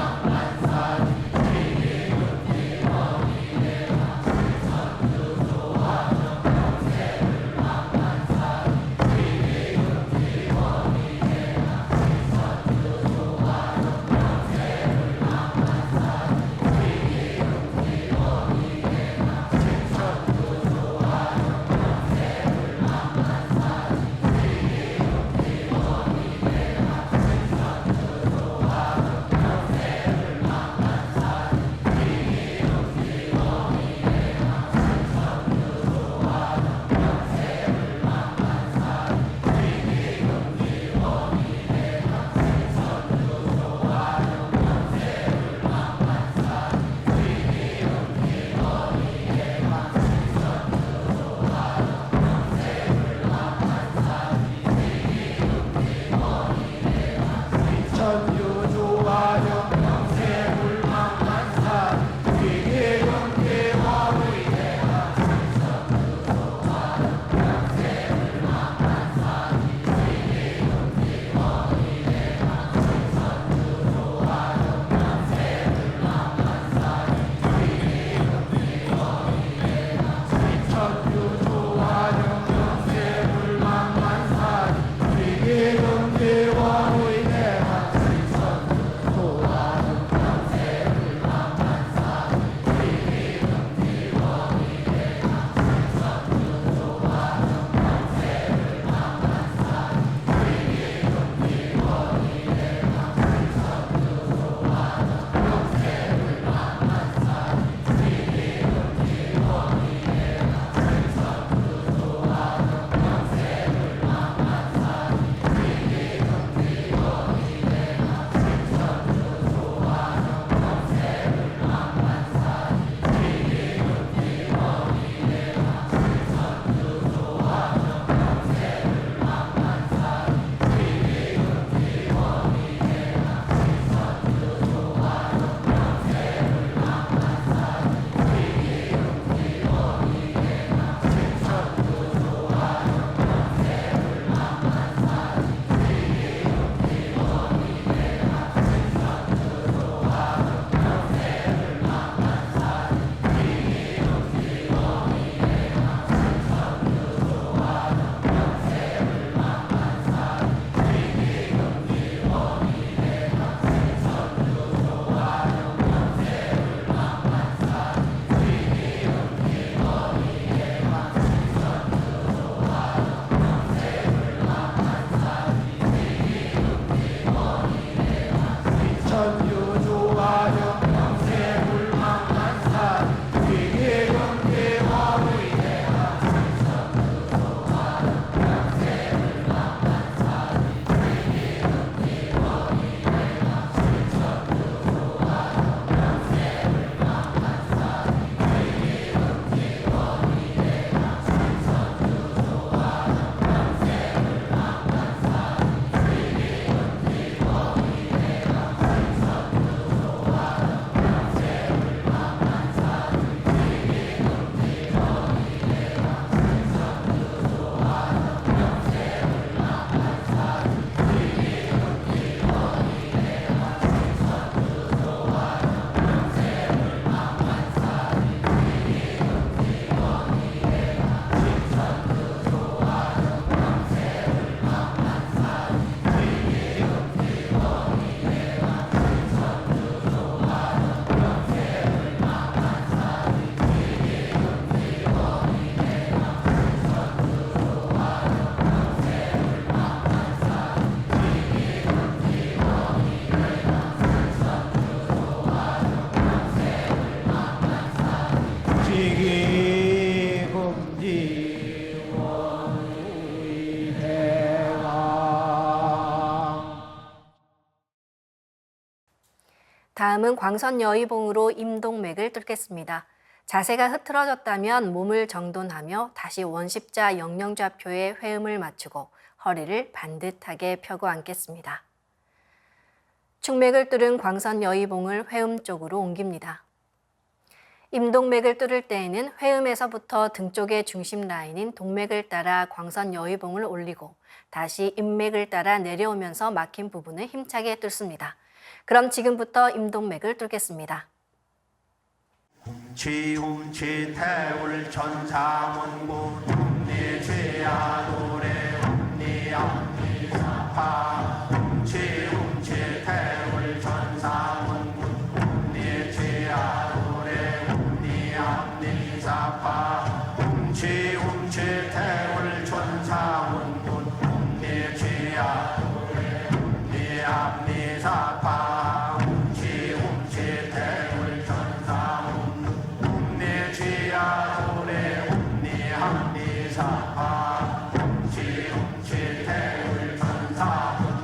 다음은 광선 여의봉으로 임동맥을 뚫겠습니다. 자세가 흐트러졌다면 몸을 정돈하며 다시 원십자 영영좌표에 회음을 맞추고 허리를 반듯하게 펴고 앉겠습니다. 충맥을 뚫은 광선 여의봉을 회음 쪽으로 옮깁니다. 임동맥을 뚫을 때에는 회음에서부터 등 쪽의 중심 라인인 동맥을 따라 광선 여의봉을 올리고 다시 임맥을 따라 내려오면서 막힌 부분을 힘차게 뚫습니다. 그럼 지금부터 임동맥을 뚫겠습니다. 훔치 태울 천사문구 훔니 죄야 노래 훔니 암니 사파 훔치 태울 천사문구 훔니 죄야 노래 훔니 암니 사파 훔치 태울 천사문구 훔니 죄야 노래 훔니 암니 사파 훔치 태울 천사문구 내 죄야 노래 훔니 함니 사파 훔치 태울 천사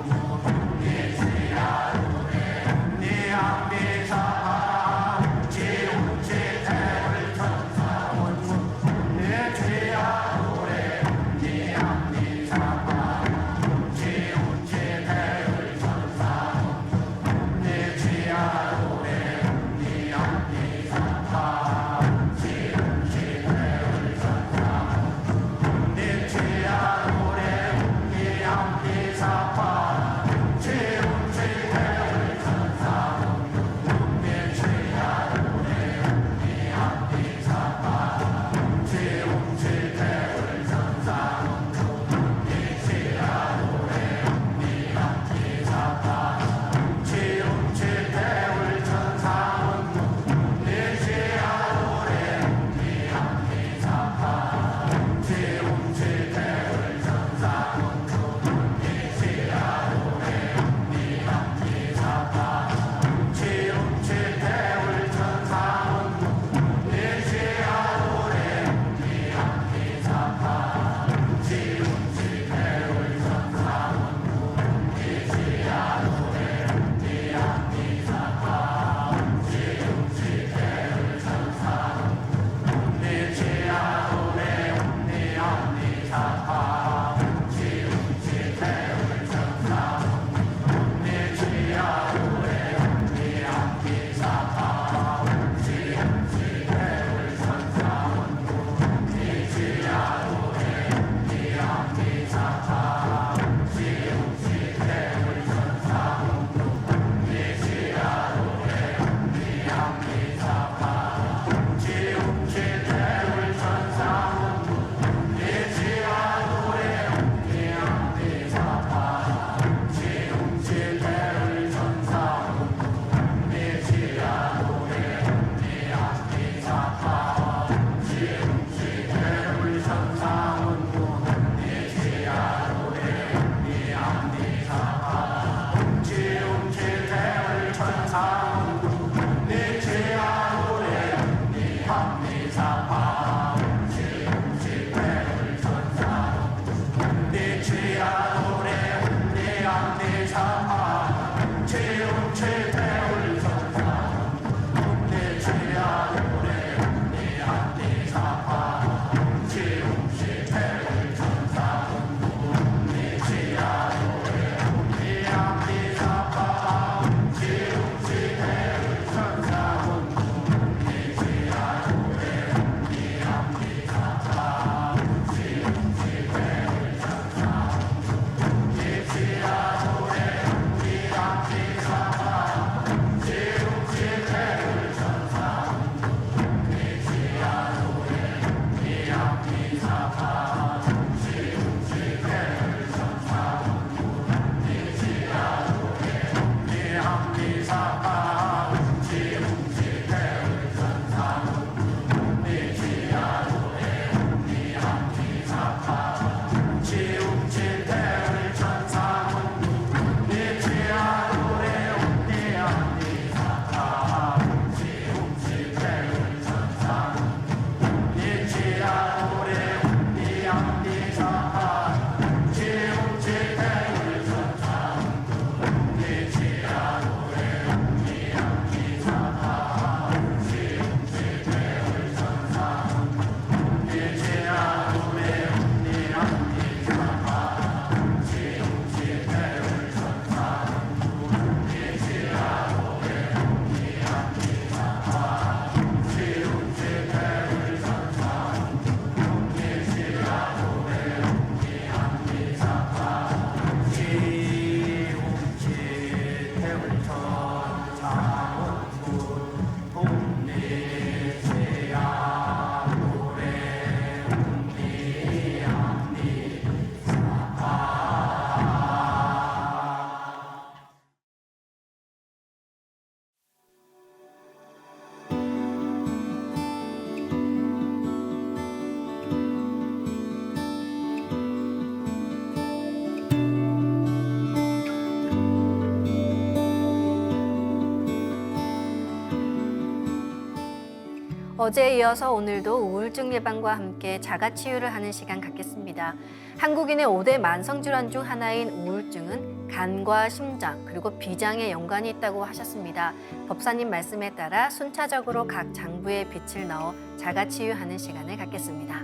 어제에 이어서 오늘도 우울증 예방과 함께 자가치유를 하는 시간 갖겠습니다. 한국인의 5대 만성질환 중 하나인 우울증은 간과 심장 그리고 비장에 연관이 있다고 하셨습니다. 법사님 말씀에 따라 순차적으로 각 장부에 빛을 넣어 자가치유하는 시간을 갖겠습니다.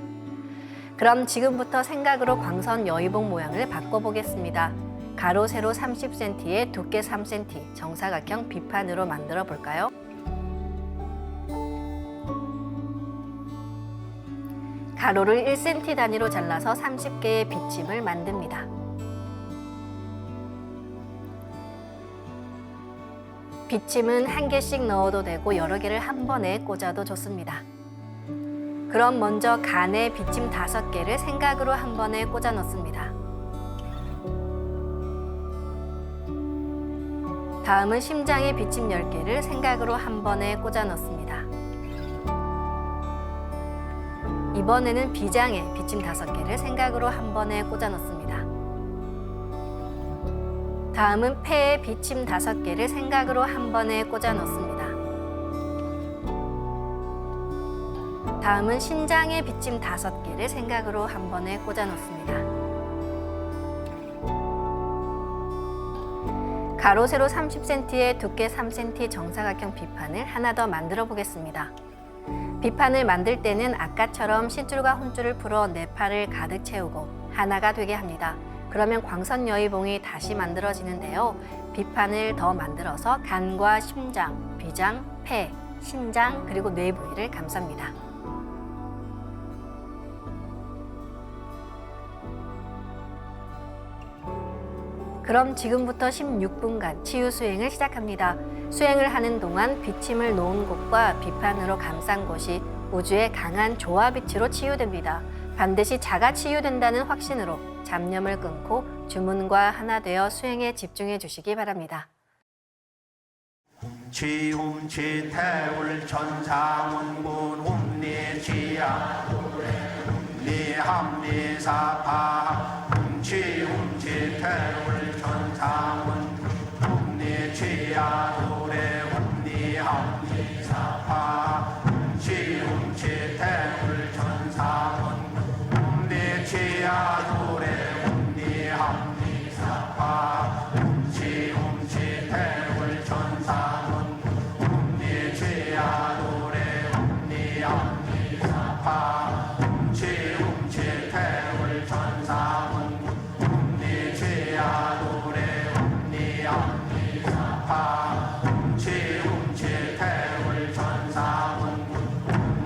그럼 지금부터 생각으로 광선 여의봉 모양을 바꿔보겠습니다. 가로 세로 30cm에 두께 3cm 정사각형 비판으로 만들어 볼까요? 가로를 1cm 단위로 잘라서 30개의 비침을 만듭니다. 비침은 한 개씩 넣어도 되고 여러 개를 한 번에 꽂아도 좋습니다. 그럼 먼저 간에 비침 5개를 생각으로 한 번에 꽂아 넣습니다. 다음은 심장에 비침 10개를 생각으로 한 번에 꽂아 넣습니다. 이번에는 비장에 비침 5개를 생각으로 한 번에 꽂아 넣습니다. 다음은 폐에 비침 5개를 생각으로 한 번에 꽂아 넣습니다. 다음은 신장에 비침 5개를 생각으로 한 번에 꽂아 넣습니다. 가로 세로 30cm에 두께 3cm 정사각형 비판을 하나 더 만들어 보겠습니다. 비판을 만들 때는 아까처럼 신줄과 혼줄을 풀어 네 팔을 가득 채우고 하나가 되게 합니다. 그러면 광선 여의봉이 다시 만들어지는데요. 비판을 더 만들어서 간과 심장, 비장, 폐, 신장 그리고 뇌 부위를 감쌉니다. 그럼 지금부터 16분간 치유 수행을 시작합니다. 수행을 하는 동안 비침을 놓은 곳과 비판으로 감싼 곳이 우주의 강한 조화빛으로 치유됩니다. 반드시 자가 치유된다는 확신으로 잡념을 끊고 주문과 하나 되어 수행에 집중해 주시기 바랍니다. 지움치 태울 천상원군 홈니지야 홈니함니사파 훔치 태울 천상원 홈니지야 노래 홈니함니사파 훔치 태울 천상원 홈니지야 노래 홈니함니사파 훔치 태울 천상원 훔치야 노래 훔니함니사파 훔치 태울 천상원 훔치야 노래 훔니함니사파 훔치 태울 천상원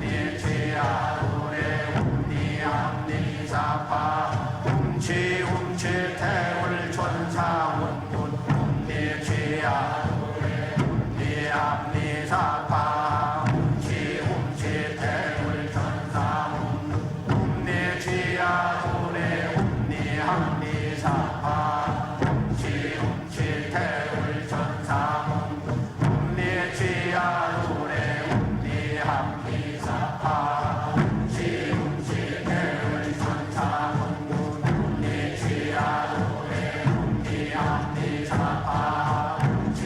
훔치야 노래 훔니함니사파 훔치 태울 천상원 훔치야 훔니함니사파 훔치 태울 천상원 훔치야 노래 훔니함니사파 훔치 태울 천상원 훔치야 노래 훔니함니사파 훔치 태울 천상원 훔치야 노래 훔니함니사파 훔치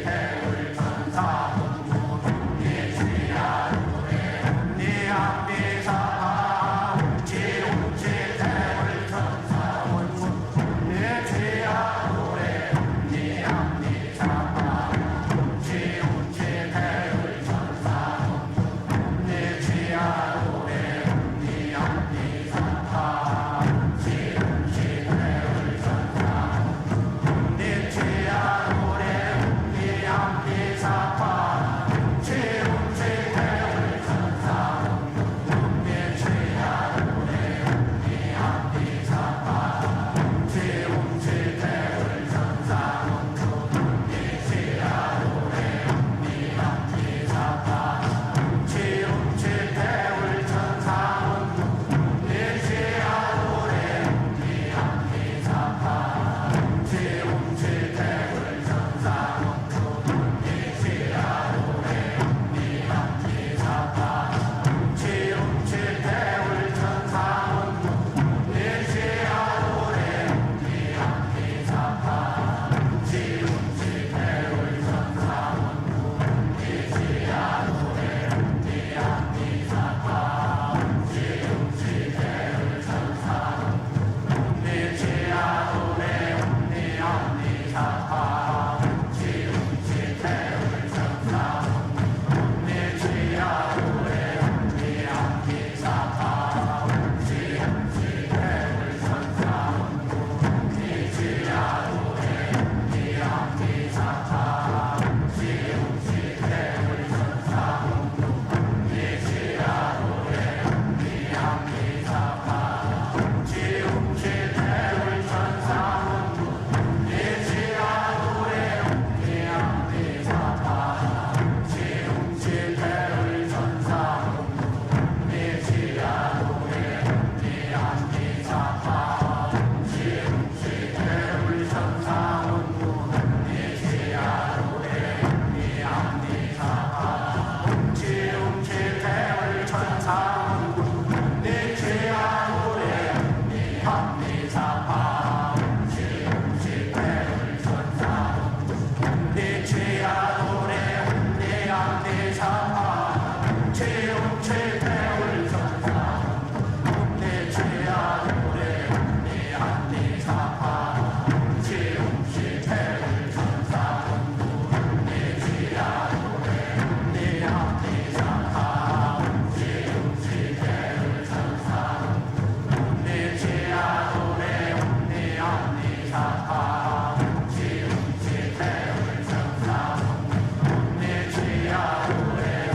태울 천상원 내 지하도래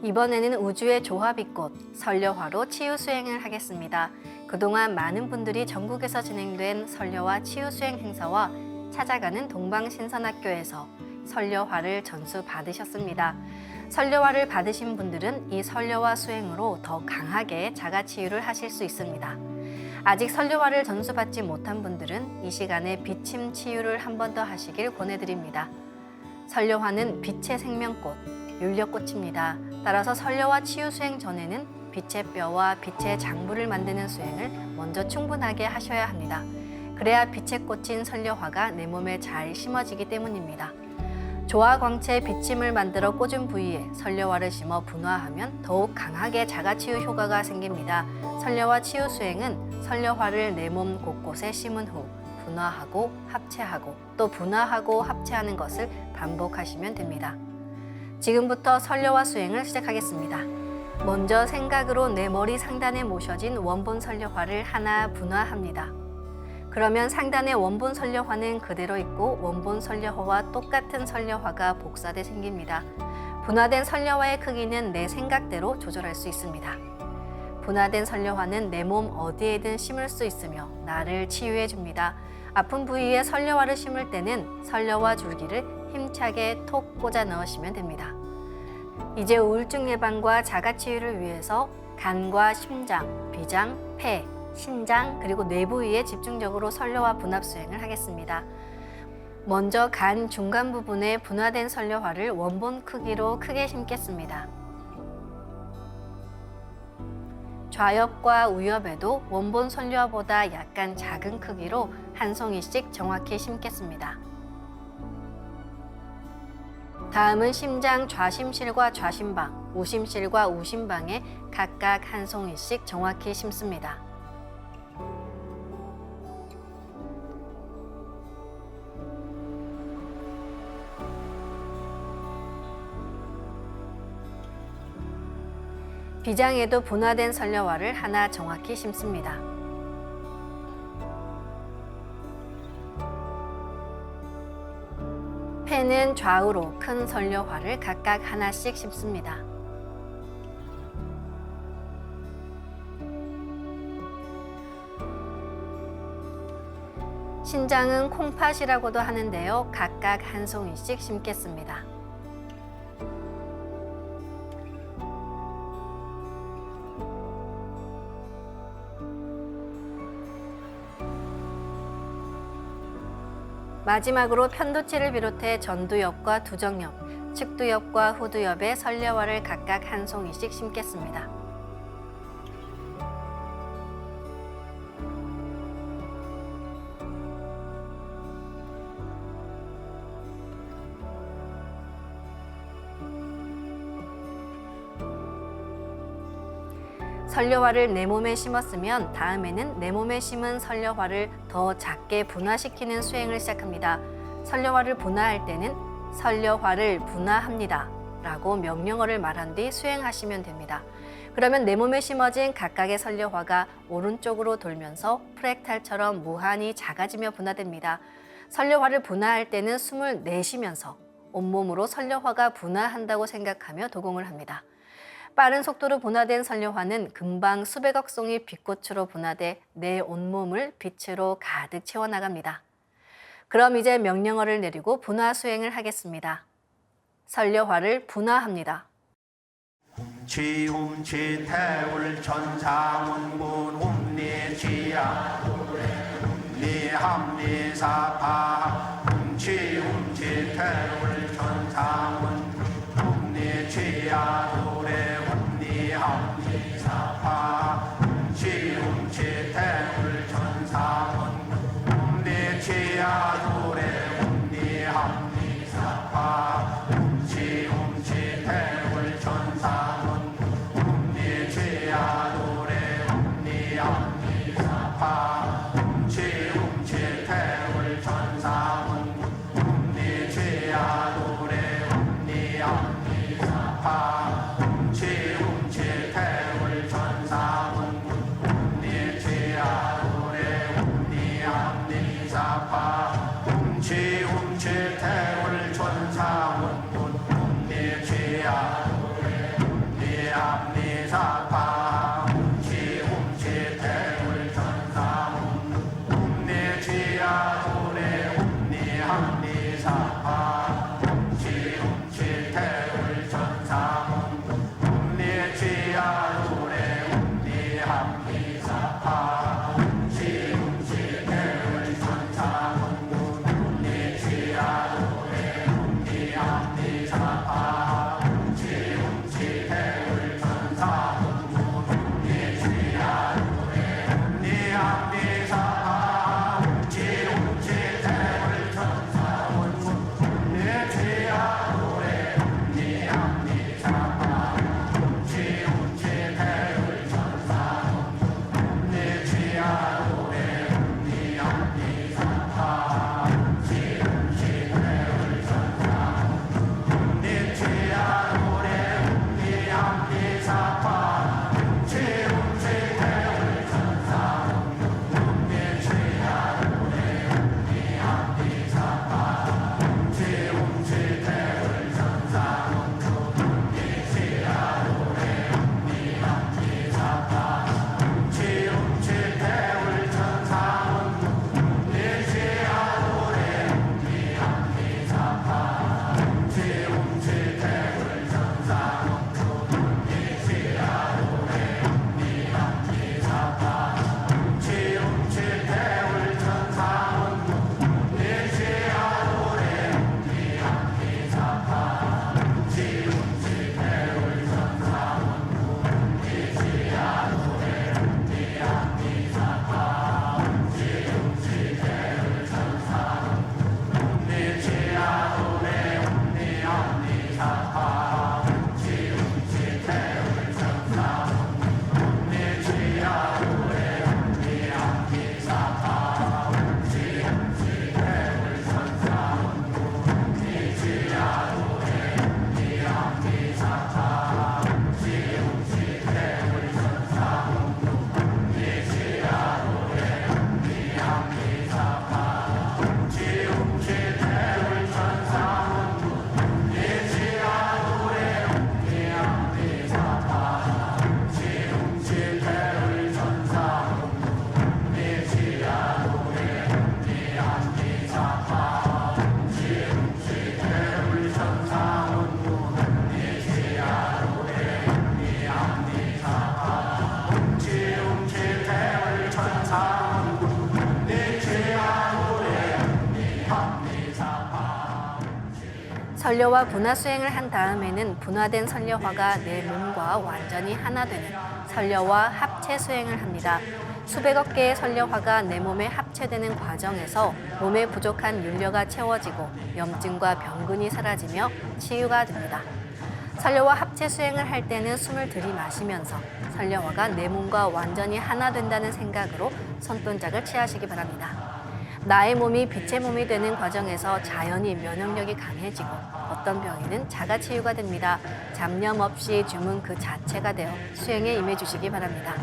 이번에는 우주의 조화빛꽃 설려화로 치유 수행을 하겠습니다. 그동안 많은 분들이 전국에서 진행된 설려화 치유 수행 행사와 찾아가는 동방신선학교에서 설려화를 전수 받으셨습니다. 설려화를 받으신 분들은 이 설려화 수행으로 더 강하게 자가치유를 하실 수 있습니다. 아직 설려화를 전수받지 못한 분들은 이 시간에 비침 치유를 한 번 더 하시길 권해드립니다. 설려화는 빛의 생명꽃, 율려꽃입니다. 따라서 설려화 치유 수행 전에는 빛의 뼈와 빛의 장부를 만드는 수행을 먼저 충분하게 하셔야 합니다. 그래야 빛의 꽃인 설려화가 내 몸에 잘 심어지기 때문입니다. 조화광채 비침을 만들어 꽂은 부위에 설려화를 심어 분화하면 더욱 강하게 자가치유 효과가 생깁니다. 설려화 치유 수행은 설려화를 내 몸 곳곳에 심은 후 분화하고 합체하고 또 분화하고 합체하는 것을 반복하시면 됩니다. 지금부터 설려화 수행을 시작하겠습니다. 먼저 생각으로 내 머리 상단에 모셔진 원본 설려화를 하나 분화합니다. 그러면 상단의 원본 설려화는 그대로 있고 원본 설려화와 똑같은 설려화가 복사돼 생깁니다. 분화된 설려화의 크기는 내 생각대로 조절할 수 있습니다. 분화된 설려화는 내 몸 어디에든 심을 수 있으며 나를 치유해 줍니다. 아픈 부위에 설려화를 심을 때는 설려화 줄기를 힘차게 톡 꽂아 넣으시면 됩니다. 이제 우울증 예방과 자가치유를 위해서 간과 심장, 비장, 폐, 신장 그리고 뇌 부위에 집중적으로 설려화 분합 수행을 하겠습니다. 먼저 간 중간 부분에 분화된 설려화를 원본 크기로 크게 심겠습니다. 좌엽과 우엽에도 원본 설려화보다 약간 작은 크기로 한 송이씩 정확히 심겠습니다. 다음은 심장 좌심실과 좌심방, 우심실과 우심방에 각각 한 송이씩 정확히 심습니다. 비장에도 분화된 설려화를 하나 정확히 심습니다. 폐는 좌우로 큰 설려화를 각각 하나씩 심습니다. 신장은 콩팥이라고도 하는데요. 각각 한 송이씩 심겠습니다. 마지막으로 편두치를 비롯해 전두엽과 두정엽, 측두엽과 후두엽에 설려화를 각각 한 송이씩 심겠습니다. 설려화를 내 몸에 심었으면 다음에는 내 몸에 심은 설려화를 더 작게 분화시키는 수행을 시작합니다. 설려화를 분화할 때는 설려화를 분화합니다 라고 명령어를 말한 뒤 수행하시면 됩니다. 그러면 내 몸에 심어진 각각의 설려화가 오른쪽으로 돌면서 프랙탈처럼 무한히 작아지며 분화됩니다. 설려화를 분화할 때는 숨을 내쉬면서 온몸으로 설려화가 분화한다고 생각하며 도공을 합니다. 빠른 속도로 분화된 설려화는 금방 수백억 송이 빛꽃으로 분화돼 내 온몸을 빛으로 가득 채워나갑니다. 그럼 이제 명령어를 내리고 분화 수행을 하겠습니다. 설려화를 분화합니다. 치움치 태울 천상운군 움니치야 니함니사파 치움치 태울 천상운 움니치야 도래 움니함니사파 치움치 태울 천상운 움니치야 도래 움니함니사파 치움치 태울 천상운 움니치야 도래 움니함니사파 치움치 태울 천상운 움니치야 도래 움니함니사파 치움치 태울 천상운 움니치야 도래 움니함니사파 치움치 태울 천상운 움니치야 도래 움니함니사파 치움치 태울 천상운 천사원군 내 죄야 노래 합리사파. 설려와 분화 수행을 한 다음에는 분화된 설려화가 내 몸과 완전히 하나 되는 설려화 합체 수행을 합니다. 수백억 개의 설려화가 내 몸에 합체되는 과정에서 몸에 부족한 윤려가 채워지고 염증과 병근이 사라지며 치유가 됩니다. 설려화 합체 수행을 할 때는 숨을 들이마시면서 설려화가 내 몸과 완전히 하나 된다는 생각으로 손동작을 취하시기 바랍니다. 나의 몸이 빛의 몸이 되는 과정에서 자연히 면역력이 강해지고 어떤 병에는 자가치유가 됩니다. 잡념 없이 주문 그 자체가 되어 수행에 임해 주시기 바랍니다.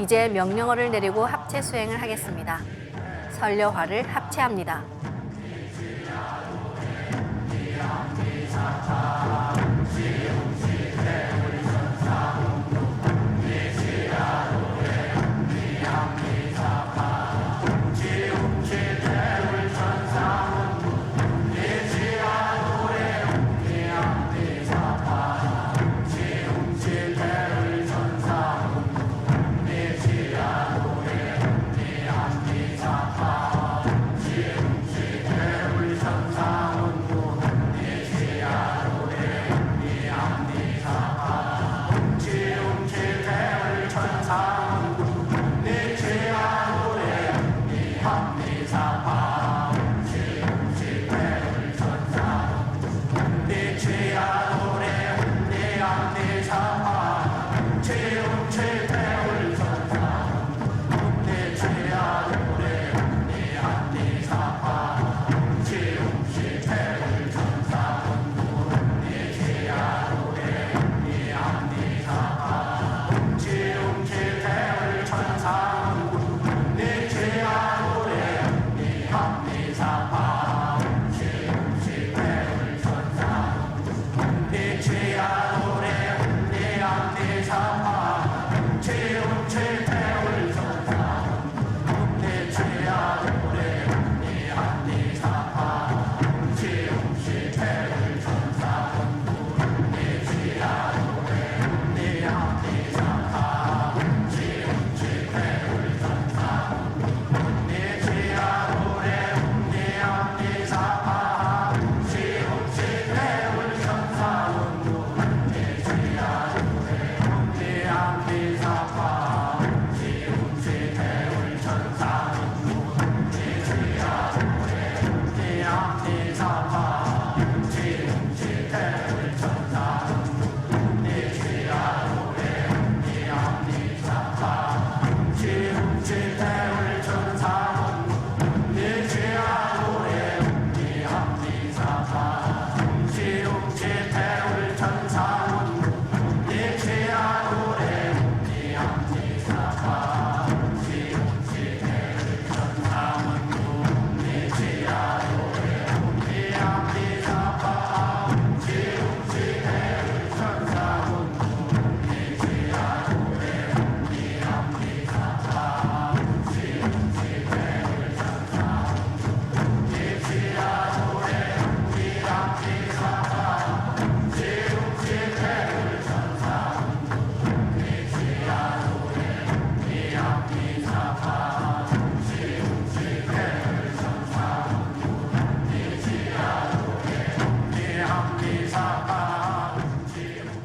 이제 명령어를 내리고 합체 수행을 하겠습니다. 설려화를 합체합니다.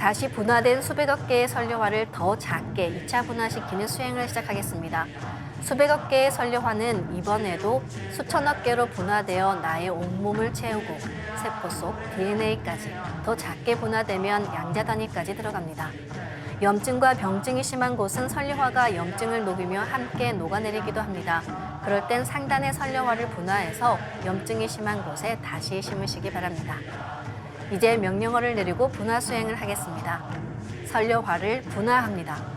다시 분화된 수백억 개의 설려화를 더 작게 2차 분화시키는 수행을 시작하겠습니다. 수백억 개의 설려화는 이번에도 수천억 개로 분화되어 나의 온몸을 채우고 세포 속 DNA까지 더 작게 분화되면 양자 단위까지 들어갑니다. 염증과 병증이 심한 곳은 설려화가 염증을 녹이며 함께 녹아내리기도 합니다. 그럴 땐 상단의 설려화를 분화해서 염증이 심한 곳에 다시 심으시기 바랍니다. 이제 명령어를 내리고 분화 수행을 하겠습니다. 설려화를 분화합니다.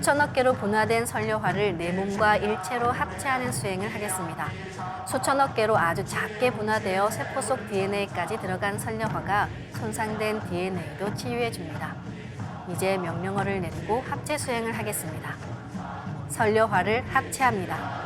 수천억 개로 분화된 선료화를 내 몸과 일체로 합체하는 수행을 하겠습니다. 수천억 개로 아주 작게 분화되어 세포 속 DNA까지 들어간 선료화가 손상된 DNA도 치유해 줍니다. 이제 명령어를 내리고 합체 수행을 하겠습니다. 선료화를 합체합니다.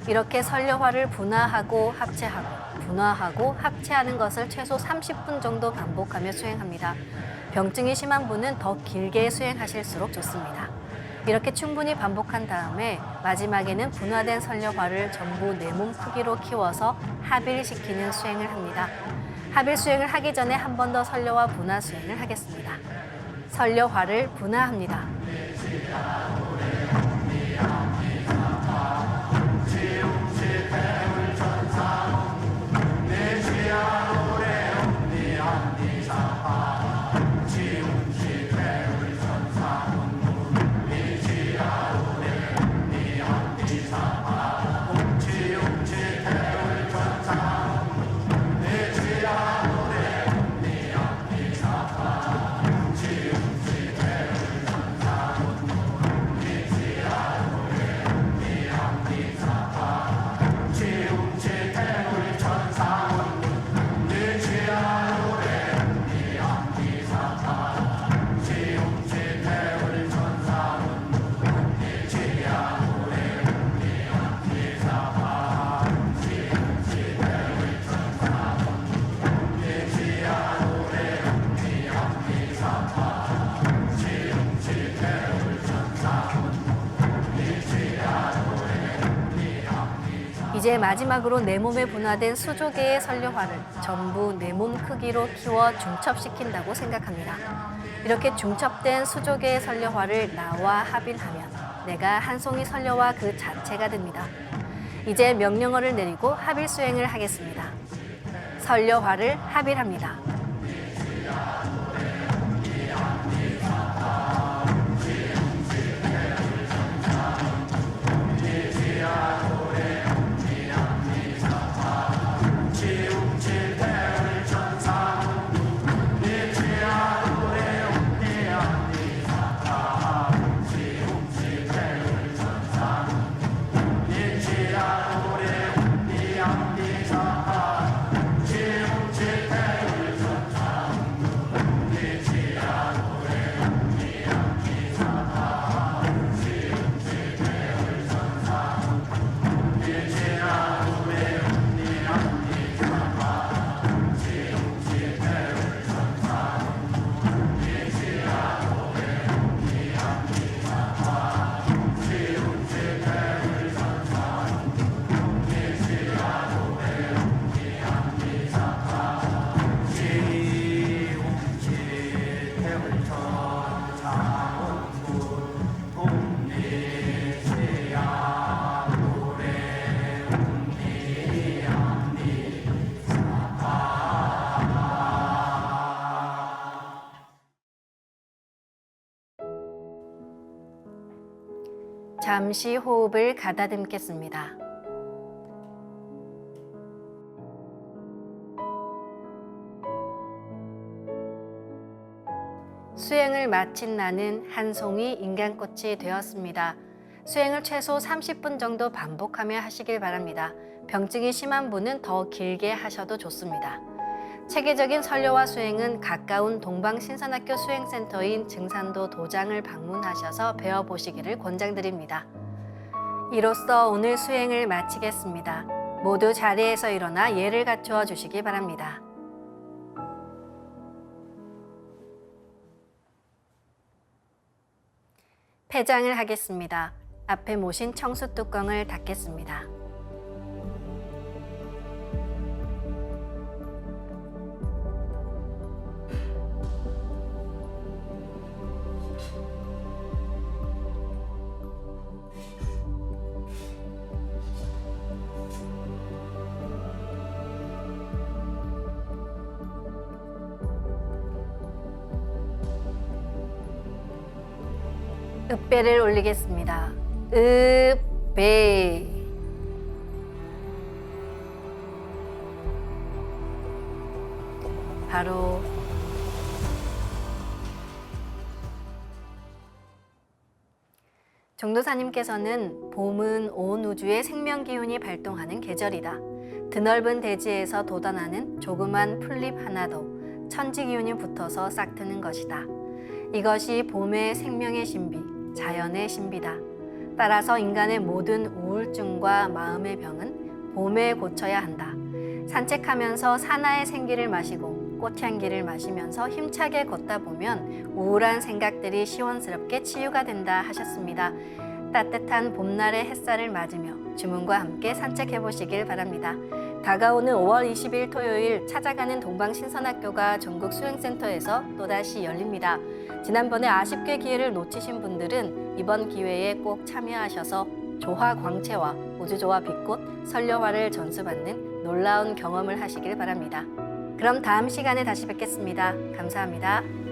이렇게 선료화를 분화하고 합체하고 분화하고 합체하는 것을 최소 30분 정도 반복하며 수행합니다. 병증이 심한 분은 더 길게 수행하실수록 좋습니다. 이렇게 충분히 반복한 다음에 마지막에는 분화된 선료화를 전부 내 몸 크기로 키워서 합일시키는 수행을 합니다. 합일 수행을 하기 전에 한 번 더 선료화 분화 수행을 하겠습니다. 선료화를 분화합니다. 이제 마지막으로 내 몸에 분화된 수조 개의 선료화를 전부 내 몸 크기로 키워 중첩시킨다고 생각합니다. 이렇게 중첩된 수조 개의 선료화를 나와 합일하면 내가 한 송이 선료화 그 자체가 됩니다. 이제 명령어를 내리고 합일 수행을 하겠습니다. 선료화를 합일합니다. 잠시 호흡을 가다듬겠습니다. 수행을 마친 나는 한 송이 인간꽃이 되었습니다. 수행을 최소 30분 정도 반복하며 하시길 바랍니다. 병증이 심한 분은 더 길게 하셔도 좋습니다. 체계적인 선료화 수행은 가까운 동방신선학교 수행센터인 증산도 도장을 방문하셔서 배워보시기를 권장드립니다. 이로써 오늘 수행을 마치겠습니다. 모두 자리에서 일어나 예를 갖추어 주시기 바랍니다. 폐장을 하겠습니다. 앞에 모신 청수 뚜껑을 닫겠습니다. 읍배를 올리겠습니다. 읍배. 바로 정도사님께서는 봄은 온 우주의 생명 기운이 발동하는 계절이다. 드넓은 대지에서 돋아나는 조그만 풀잎 하나도 천지 기운이 붙어서 싹트는 것이다. 이것이 봄의 생명의 신비, 자연의 신비다. 따라서 인간의 모든 우울증과 마음의 병은 봄에 고쳐야 한다. 산책하면서 사나의 생기를 마시고 꽃향기를 마시면서 힘차게 걷다 보면 우울한 생각들이 시원스럽게 치유가 된다 하셨습니다. 따뜻한 봄날의 햇살을 맞으며 주문과 함께 산책해 보시길 바랍니다. 다가오는 5월 20일 토요일 찾아가는 동방신선학교가 전국 수행센터에서 또다시 열립니다. 지난번에 아쉽게 기회를 놓치신 분들은 이번 기회에 꼭 참여하셔서 조화 광채와 우주조화 빛꽃 선료화를 전수받는 놀라운 경험을 하시길 바랍니다. 그럼 다음 시간에 다시 뵙겠습니다. 감사합니다.